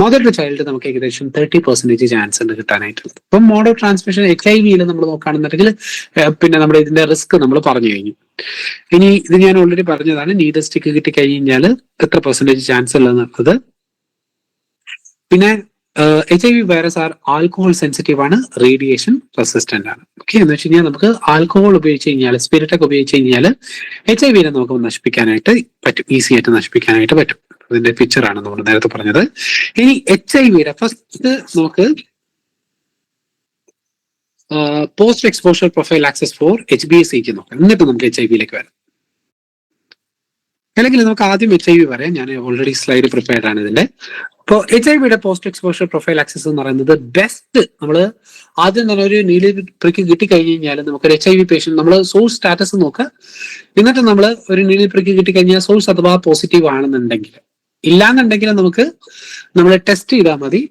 മദർ ടു ചൈൽഡ് നമുക്ക് ഏകദേശം 30% ചാൻസ് ഉണ്ട് കിട്ടാനായിട്ടുള്ളത്. ഇപ്പം മോഡ് ഓഫ് ട്രാൻസ്മിഷൻ HIV നമ്മൾ നോക്കുകയാണെന്നുണ്ടെങ്കിൽ പിന്നെ നമ്മുടെ ഇതിന്റെ റിസ്ക് നമ്മൾ പറഞ്ഞു കഴിഞ്ഞു. ഇനി ഇത് ഞാൻ ഓൾറെഡി പറഞ്ഞതാണ്, നീഡൽ സ്റ്റിക്ക് കിട്ടി കഴിഞ്ഞാൽ എത്ര പെർസെന്റേജ് ചാൻസ് ഉള്ളതെന്നുള്ളത്. പിന്നെ HIV വൈറസ് ആൽക്കഹോൾ സെൻസിറ്റീവ് ആണ്, റേഡിയേഷൻ റെസിസ്റ്റന്റ് ആണ്. ഓക്കെ, എന്ന് വെച്ച് കഴിഞ്ഞാൽ നമുക്ക് ആൽക്കഹോൾ ഉപയോഗിച്ച് കഴിഞ്ഞാൽ, സ്പിരിറ്റ് ഒക്കെ ഉപയോഗിച്ച് കഴിഞ്ഞാൽ HIV നമുക്ക് നശിപ്പിക്കാനായിട്ട് പറ്റും, ഈസി ആയിട്ട് നശിപ്പിക്കാനായിട്ട് പറ്റും. അതിന്റെ പിക്ചറാണ് നമ്മൾ നേരത്തെ പറഞ്ഞത്. ഇനി HIV ഫസ്റ്റ് നമുക്ക് post exposure profile access for HBsAg നോക്കാം, എന്നിട്ട് നമുക്ക് HIV വരാം. അല്ലെങ്കിൽ നമുക്ക് ആദ്യം HIV പറയാം. ഞാൻ ഓൾറെഡി സ്ലൈഡ് പ്രിപ്പയർഡ് ആണ് ഇതിന്റെ. ഇപ്പോൾ HIV post exposure profile access എന്ന് പറയുന്നത് ബെസ്റ്റ്. നമ്മൾ ആദ്യം തന്നെ ഒരു നീലി പ്രിക്ക് കിട്ടിക്കഴിഞ്ഞ് കഴിഞ്ഞാൽ നമുക്കൊരു HIV പേഷ്യന്റ് നമ്മൾ സോഴ്സ് സ്റ്റാറ്റസ് നോക്കുക. എന്നിട്ട് നമ്മൾ ഒരു നീലി പ്രിക്ക് കിട്ടിക്കഴിഞ്ഞാൽ സോഴ്സ് അഥവാ പോസിറ്റീവ് ആണെന്നുണ്ടെങ്കിൽ, ഇല്ലാന്നുണ്ടെങ്കിൽ നമുക്ക് നമ്മൾ ടെസ്റ്റ് ചെയ്താൽ മതി.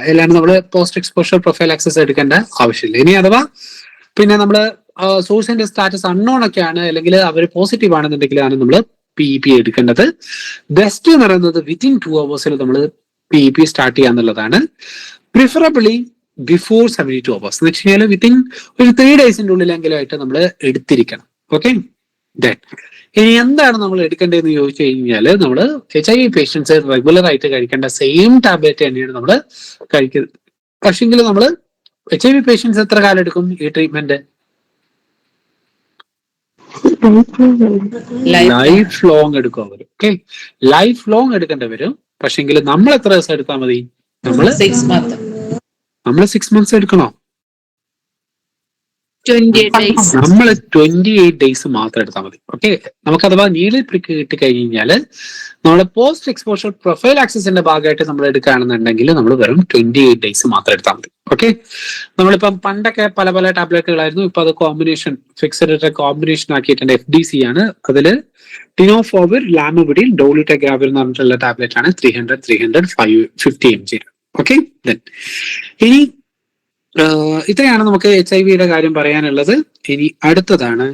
അല്ലാണ്ട് നമ്മൾ പോസ്റ്റ് എക്സ്പോഷർ പ്രൊഫൈൽ ആക്സസ് എടുക്കേണ്ട ആവശ്യമില്ല. ഇനി അഥവാ പിന്നെ നമ്മൾ സോഴ്സിന്റെ സ്റ്റാറ്റസ് അൺനോൺ ഒക്കെയാണ്, അല്ലെങ്കിൽ അവർ പോസിറ്റീവ് ആണെന്നുണ്ടെങ്കിലാണ് നമ്മൾ PEP എടുക്കേണ്ടത്. ബെസ്റ്റ് എന്ന് പറയുന്നത് വിത്തിൻ 2 hours നമ്മൾ PEP സ്റ്റാർട്ട് ചെയ്യാന്നുള്ളതാണ്. പ്രിഫറബിളി ബിഫോർ 72 hours എന്ന് വെച്ച് കഴിഞ്ഞാൽ വിത്തിൻ ഒരു 3 days ഉള്ളിലെങ്കിലും ആയിട്ട് നമ്മൾ എടുത്തിരിക്കണം. ഓക്കെ, ഇനി എന്താണ് നമ്മൾ എടുക്കേണ്ടതെന്ന് ചോദിച്ചു കഴിഞ്ഞാൽ, നമ്മൾ HIV പേഷ്യൻസ് റെഗുലർ ആയിട്ട് കഴിക്കേണ്ട സെയിം ടാബ്ലറ്റ് തന്നെയാണ് നമ്മൾ കഴിക്കുന്നത്. പക്ഷെങ്കിൽ നമ്മൾ HIV പേഷ്യൻസ് എത്ര കാലം എടുക്കും ഈ ട്രീറ്റ്മെന്റ്? ലൈഫ് ലോങ് എടുക്കും അവർ. ഓക്കെ, ലൈഫ് ലോങ് എടുക്കേണ്ടി വരും. പക്ഷെങ്കിൽ നമ്മൾ എത്ര ദിവസം എടുത്താൽ മതി? നമ്മൾ 6 months എടുക്കണോ? 28 days മാത്രം എടുത്താൽ മതി. ഓക്കെ, നമുക്ക് അഥവാ നീഡിൽ പ്രിക്ക് കിട്ടിക്കഴിഞ്ഞാൽ നമ്മുടെ പോസ്റ്റ് എക്സ്പോഷർ പ്രൊഫൈൽ ആക്സസിന്റെ ഭാഗമായിട്ട് നമ്മൾ എടുക്കുകയാണെന്നുണ്ടെങ്കിൽ നമ്മൾ വെറും 28 days മാത്രം എടുത്താൽ മതി. ഓക്കെ, നമ്മളിപ്പം പണ്ടൊക്കെ പല പല ടാബ്ലറ്റുകളായിരുന്നു, ഇപ്പൊ അത് കോമ്പിനേഷൻ ഫിക്സഡ് കോമ്പിനേഷൻ ആക്കിയിട്ടുണ്ട്. FDC ആണ്. അതില് ടിനോഫോവിർ, ലാമോവിഡിൽ, ഡോളുടെഗ്രാവിർ എന്ന് പറഞ്ഞിട്ടുള്ള ടാബ്ലറ്റ് ആണ്. 300, 50 mg. ഓക്കെ, ഇനി ഇത്രയാണ് നമുക്ക് HIV കാര്യം പറയാനുള്ളത്. ഇനി അടുത്തതാണ്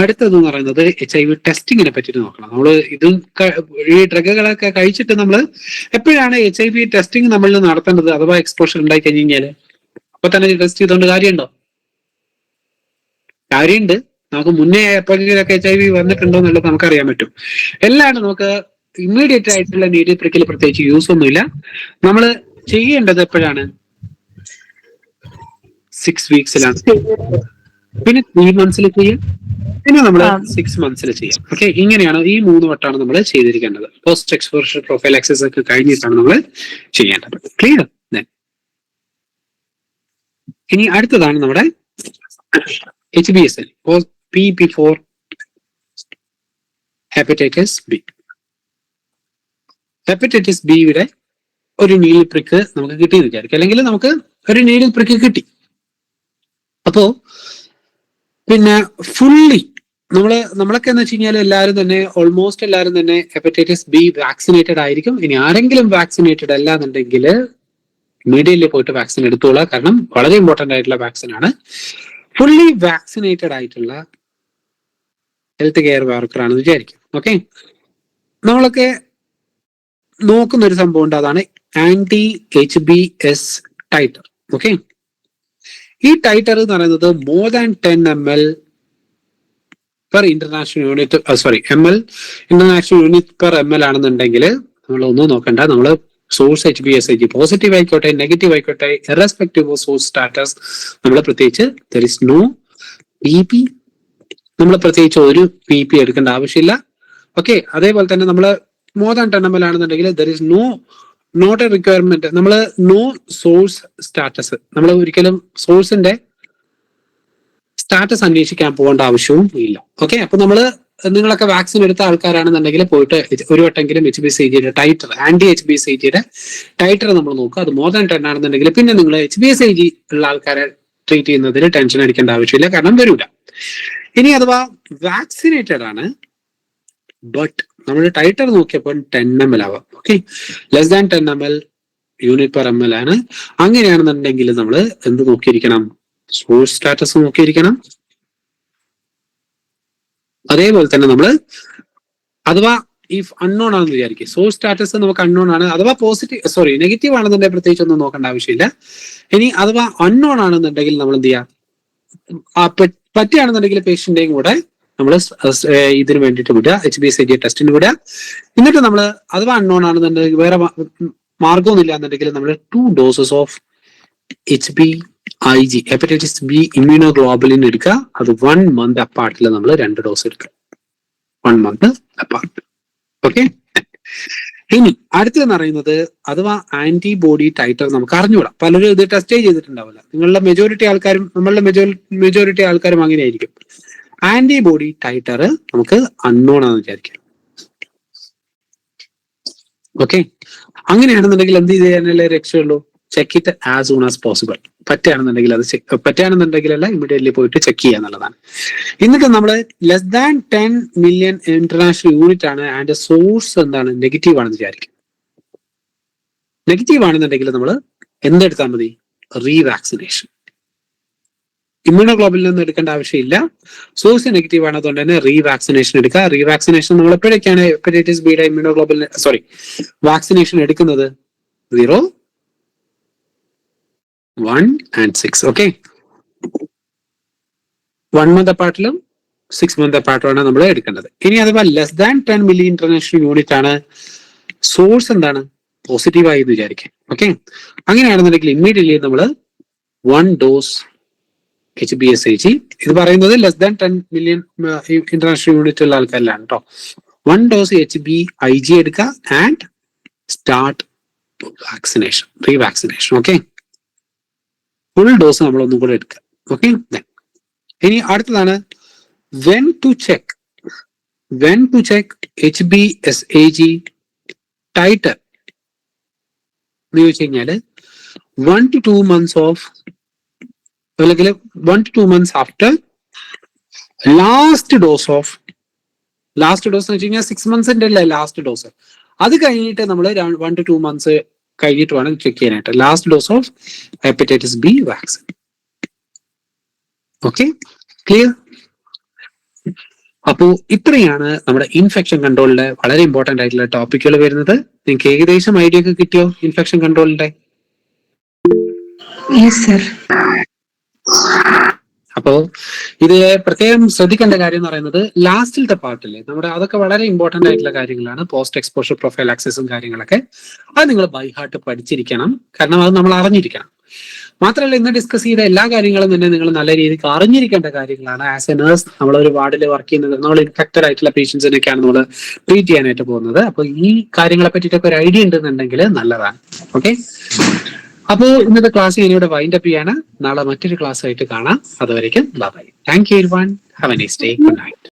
അടുത്തതെന്ന് പറയുന്നത് HIV ടെസ്റ്റിങ്ങിനെ പറ്റിയിട്ട് നോക്കണം. നമ്മൾ ഇത് ഈ ഡ്രഗുകളൊക്കെ കഴിച്ചിട്ട് നമ്മൾ എപ്പോഴാണ് HIV ടെസ്റ്റിംഗ് നമ്മൾ നടത്തേണ്ടത്? അഥവാ എക്സ്പോഷർ ഉണ്ടായി കഴിഞ്ഞ് കഴിഞ്ഞാൽ അപ്പൊ തന്നെ ടെസ്റ്റ് ചെയ്തുകൊണ്ട് കാര്യമുണ്ടോ? കാര്യമുണ്ട്. നമുക്ക് മുന്നേ എപ്പോഴെങ്കിലൊക്കെ HIV വന്നിട്ടുണ്ടോ എന്നുള്ളത് നമുക്കറിയാൻ പറ്റും. എല്ലാവരും നമുക്ക് ഇമ്മീഡിയറ്റ് ആയിട്ടുള്ള നീഡിൽ പ്രിക്കിൽ പ്രത്യേകിച്ച് യൂസ് ഒന്നുമില്ല. നമ്മൾ ചെയ്യേണ്ടത് എപ്പോഴാണ്? 6 weeks പിന്നെ 3 months ചെയ്യാം, പിന്നെ നമ്മൾ 6 months ചെയ്യാം. ഓക്കെ, ഇങ്ങനെയാണ് ഈ 3 വട്ടമാണ് നമ്മൾ ചെയ്തിരിക്കേണ്ടത്. പോസ്റ്റ് എക്സ്പോഷർ പ്രൊഫൈൽ ആക്സസ് ഒക്കെ കഴിഞ്ഞിട്ടാണ് നമ്മൾ ചെയ്യേണ്ടത്. ക്ലിയർ? ഇനി അടുത്തതാണ് നമ്മുടെ HBsAg PEP for hepatitis B. Hepatitis ബിയുടെ ഒരു നീഡിൽ പ്രിക്ക് നമുക്ക് കിട്ടിയെന്ന് വിചാരിക്കും, അല്ലെങ്കിൽ നമുക്ക് ഒരു നീഡിൽ പ്രിക്ക് കിട്ടി. അപ്പോ പിന്നെ ഫുള്ളി നമ്മളൊക്കെ എന്ന് വെച്ച് കഴിഞ്ഞാൽ എല്ലാവരും തന്നെ ഓൾമോസ്റ്റ് എല്ലാവരും തന്നെ ഹെപ്പറ്റൈറ്റിസ് ബി വാക്സിനേറ്റഡ് ആയിരിക്കും. ഇനി ആരെങ്കിലും വാക്സിനേറ്റഡ് അല്ല എന്നുണ്ടെങ്കിൽ ഇമ്മീഡിയറ്റ്ലി പോയിട്ട് വാക്സിൻ എടുത്തോളാം. കാരണം വളരെ ഇമ്പോർട്ടന്റ് ആയിട്ടുള്ള വാക്സിൻ ആണ്. ഫുള്ളി വാക്സിനേറ്റഡ് ആയിട്ടുള്ള ഹെൽത്ത് കെയർ വർക്കർ ആണെന്ന് വിചാരിക്കും. ഓക്കെ, നമ്മളൊക്കെ നോക്കുന്ന ഒരു സംഭവം ഉണ്ട്, അതാണ് anti-HBs ടൈറ്റർ. ഓക്കെ, ഈ ടൈറ്റർ എന്ന് പറയുന്നത് more than 10 ml per international unit, ml international unit per ml ആണെന്നുണ്ടെങ്കിൽ നമ്മൾ ഒന്നും നോക്കണ്ട. നമ്മൾ സോഴ്സ് HBsAg പോസിറ്റീവ് ആയിക്കോട്ടെ നെഗറ്റീവ് ആയിക്കോട്ടെ, ഇറസ്പെക്റ്റീവ് ഓഫ് സോഴ്സ് സ്റ്റാറ്റസ്, നമ്മൾ പ്രത്യേകിച്ച് there is no PEP, നമ്മൾ പ്രത്യേകിച്ച് ഒരു PEP എടുക്കേണ്ട ആവശ്യമില്ല. ഓക്കെ, അതേപോലെ തന്നെ നമ്മൾ more than 10 ml ആണെന്നുണ്ടെങ്കിൽ there is not a requirement. നമ്മൾ നോ സോഴ്സ് സ്റ്റാറ്റസ്, നമ്മൾ ഒരിക്കലും സോഴ്സിന്റെ സ്റ്റാറ്റസ് അന്വേഷിക്കാൻ പോകേണ്ട ആവശ്യവും ഇല്ല. ഓക്കെ, അപ്പൊ നിങ്ങളൊക്കെ വാക്സിൻ എടുത്ത ആൾക്കാരാണെന്നുണ്ടെങ്കിൽ പോയിട്ട് ഒരു വട്ടെങ്കിലും HBsAgയുടെ ടൈറ്റർ, anti-HBsAgയുടെ ടൈറ്റർ നമ്മൾ നോക്കുക. അത് more than 10 ആണെന്നുണ്ടെങ്കിൽ പിന്നെ നിങ്ങൾ HBsAg ഉള്ള ആൾക്കാരെ ട്രീറ്റ് ചെയ്യുന്നതിൽ ടെൻഷൻ അടിക്കേണ്ട ആവശ്യമില്ല, കാരണം വരൂല. ഇനി അഥവാ വാക്സിനേറ്റഡ് ആണ് ബട്ട് നമ്മൾ ടൈറ്റർ നോക്കിയപ്പോൾ 10 ml ആവാം. Okay, less than 10 ml unit per ml ആണ്. അങ്ങനെയാണെന്നുണ്ടെങ്കിൽ നമ്മൾ എന്ത് നോക്കിയിരിക്കണം? Source status നോക്കിയിരിക്കണം. അതേപോലെ തന്നെ നമ്മൾ അഥവാ ഇഫ് അൺനോൺ ആണെന്ന് വിചാരിക്കും, സോഴ്സ് സ്റ്റാറ്റസ് നമുക്ക് അൺനോൺ ആണ്, അഥവാ നെഗറ്റീവ് ആണെന്നുണ്ടെങ്കിൽ പ്രത്യേകിച്ച് ഒന്നും നോക്കേണ്ട ആവശ്യമില്ല. ഇനി അഥവാ അൺനോൺ ആണെന്നുണ്ടെങ്കിൽ നമ്മൾ എന്ത് ചെയ്യാം? പറ്റുകയാണെന്നുണ്ടെങ്കിൽ പേഷ്യന്റിന്റെയും കൂടെ നമ്മൾ ഇതിന് വേണ്ടിയിട്ട് വിടുക, HbA1c ടെസ്റ്റിന് വിടുക. എന്നിട്ട് നമ്മൾ അഥവാ അൺനോൺ ആണെന്നുണ്ടെങ്കിൽ വേറെ മാർഗമൊന്നുമില്ല എന്നുണ്ടെങ്കിൽ നമ്മൾ 2 doses of HbIg hepatitis B immunoglobulin എടുക്കുക. അത് 1 month അപ്പാർട്ടിൽ നമ്മൾ 2 ഡോസ് എടുക്കുക, 1 month അപ്പാർട്ട്. ഓക്കെ. ഇനി അടുത്തെന്ന് പറയുന്നത് അഥവാ ആന്റിബോഡി ടൈറ്റർ നമുക്ക് അറിഞ്ഞുകൂടാ. പലരും ഇത് ടെസ്റ്റ് ചെയ്തിട്ടുണ്ടാവില്ല. നമ്മളുടെ മെജോറിറ്റി ആൾക്കാരും അങ്ങനെയായിരിക്കും. ആന്റിബോഡി ടൈറ്റർ നമുക്ക് അൺനോൺ ആണെന്ന് വിചാരിക്കാം. ഓക്കെ. അങ്ങനെയാണെന്നുണ്ടെങ്കിൽ എന്ത് ചെയ്യാനല്ലേ രക്ഷയുള്ളൂ? Check it as soon as possible. പറ്റുകയാണെന്നുണ്ടെങ്കിൽ അല്ല, ഇമ്മീഡിയറ്റ്ലി പോയിട്ട് ചെക്ക് ചെയ്യുക എന്നുള്ളതാണ്. എന്നിട്ട് നമ്മൾ less than 10 million international unit ആണ് ആൻഡ് സോഴ്സ് എന്താണ്? നെഗറ്റീവ് ആണെന്ന് വിചാരിക്കും. നെഗറ്റീവ് ആണെന്നുണ്ടെങ്കിൽ നമ്മൾ എന്തെടുത്താൽ മതി? റീവാക്സിനേഷൻ. ഇമ്മ്യൂണോഗ്ലോബുലിൻ ഒന്നും എടുക്കേണ്ട ആവശ്യമില്ല. സോഴ്സ് നെഗറ്റീവ് ആണ്, അതുകൊണ്ട് തന്നെ റീവാക്സിനേഷൻ എടുക്കുക. റീവാക്സിനേഷൻ നമ്മൾ എപ്പോഴൊക്കെയാണ് ഹെപ്പറ്റൈറ്റിസ് ബിയുടെ ഇമ്മ്യൂണോഗ്ലോബുലിൻ വാക്സിനേഷൻ എടുക്കുന്നത്? 0, 1 and 6. ഓക്കെ. 1 month അപ്പാർട്ടിലും 6 month അപ്പാർട്ടുമാണ് നമ്മൾ എടുക്കേണ്ടത്. ഇനി അഥവാ less than 10 million international unit ആണ്, സോഴ്സ് എന്താണ്? പോസിറ്റീവായി എന്ന് വിചാരിക്കും. ഓക്കെ. അങ്ങനെയാണെന്നുണ്ടെങ്കിൽ ഇമ്മീഡിയറ്റ്ലി നമ്മൾ 1 dose HbA1c. ഇത് പറയുന്നത് less than 10 million international unit ഉള്ള ആൾക്കാരിലാണ് കേട്ടോ. 1 dose HbIg എടുക്കുക and start vaccination, revaccination. Okay. Full dose നമ്മൾ ഒന്നും കൂടെ എടുക്കുക. ഓക്കെ. ഇനി അടുത്തതാണ് when to check HbA1c ടൈറ്റർ എന്ന് ചോദിച്ചു കഴിഞ്ഞാല് 1 to 2 months അല്ലെങ്കിൽ 1 to 2 months after last dose എന്ന് വെച്ച് കഴിഞ്ഞാൽ 6 monthsന്റെ അല്ലേ ലാസ്റ്റ് ഡോസ്. അത് കഴിഞ്ഞിട്ട് നമ്മൾ 1 to 2 months കഴിഞ്ഞിട്ട് വേണം ചെക്ക് ചെയ്യാനായിട്ട്. Last dose of hepatitis B vaccine. Okay. Clear? അപ്പോ ഇത്രയാണ് നമ്മുടെ ഇൻഫെക്ഷൻ കൺട്രോളിന്റെ വളരെ ഇമ്പോർട്ടന്റ് ആയിട്ടുള്ള ടോപ്പിക്കുകൾ വരുന്നത്. നിങ്ങൾക്ക് ഏകദേശം ഐഡിയ ഒക്കെ കിട്ടിയോ ഇൻഫെക്ഷൻ കൺട്രോളിന്റെ? അപ്പോ ഇത് പ്രത്യേകം ശ്രദ്ധിക്കേണ്ട കാര്യം എന്ന് പറയുന്നത് ലാസ്റ്റിലത്തെ പാർട്ടില്ലേ നമ്മുടെ, അതൊക്കെ വളരെ ഇമ്പോർട്ടന്റ് ആയിട്ടുള്ള കാര്യങ്ങളാണ്. പോസ്റ്റ് എക്സ്പോഷർ പ്രൊഫൈലാക്സിസും കാര്യങ്ങളൊക്കെ അത് നിങ്ങൾ ബൈ ഹാർട്ട് പഠിച്ചിരിക്കണം. കാരണം അത് നമ്മൾ അറിഞ്ഞിരിക്കണം. മാത്രമല്ല ഇന്ന് ഡിസ്കസ് ചെയ്ത എല്ലാ കാര്യങ്ങളും തന്നെ നിങ്ങൾ നല്ല രീതിക്ക് അറിഞ്ഞിരിക്കേണ്ട കാര്യങ്ങളാണ്. ആസ് എ നേഴ്സ് നമ്മളൊരു വാർഡിൽ വർക്ക് ചെയ്യുന്നത്, നമ്മൾ ഇൻഫെക്റ്റഡ് ആയിട്ടുള്ള പേഷ്യൻസിനൊക്കെയാണ് നമ്മൾ ട്രീറ്റ് ചെയ്യാനായിട്ട് പോകുന്നത്. അപ്പൊ ഈ കാര്യങ്ങളെ പറ്റിയിട്ടൊക്കെ ഒരു ഐഡിയ ഉണ്ടെന്നുണ്ടെങ്കിൽ നല്ലതാണ്. ഓക്കെ. അപ്പോൾ ഇന്നത്തെ ക്ലാസ് ഞാനിവിടെ വൈൻഡ് അപ്പ് ചെയ്യാണ്. നാളെ മറ്റൊരു ക്ലാസ് ആയിട്ട് കാണാം. അതുവരേക്കും bye. Thank you everyone. Have a nice day. Good night.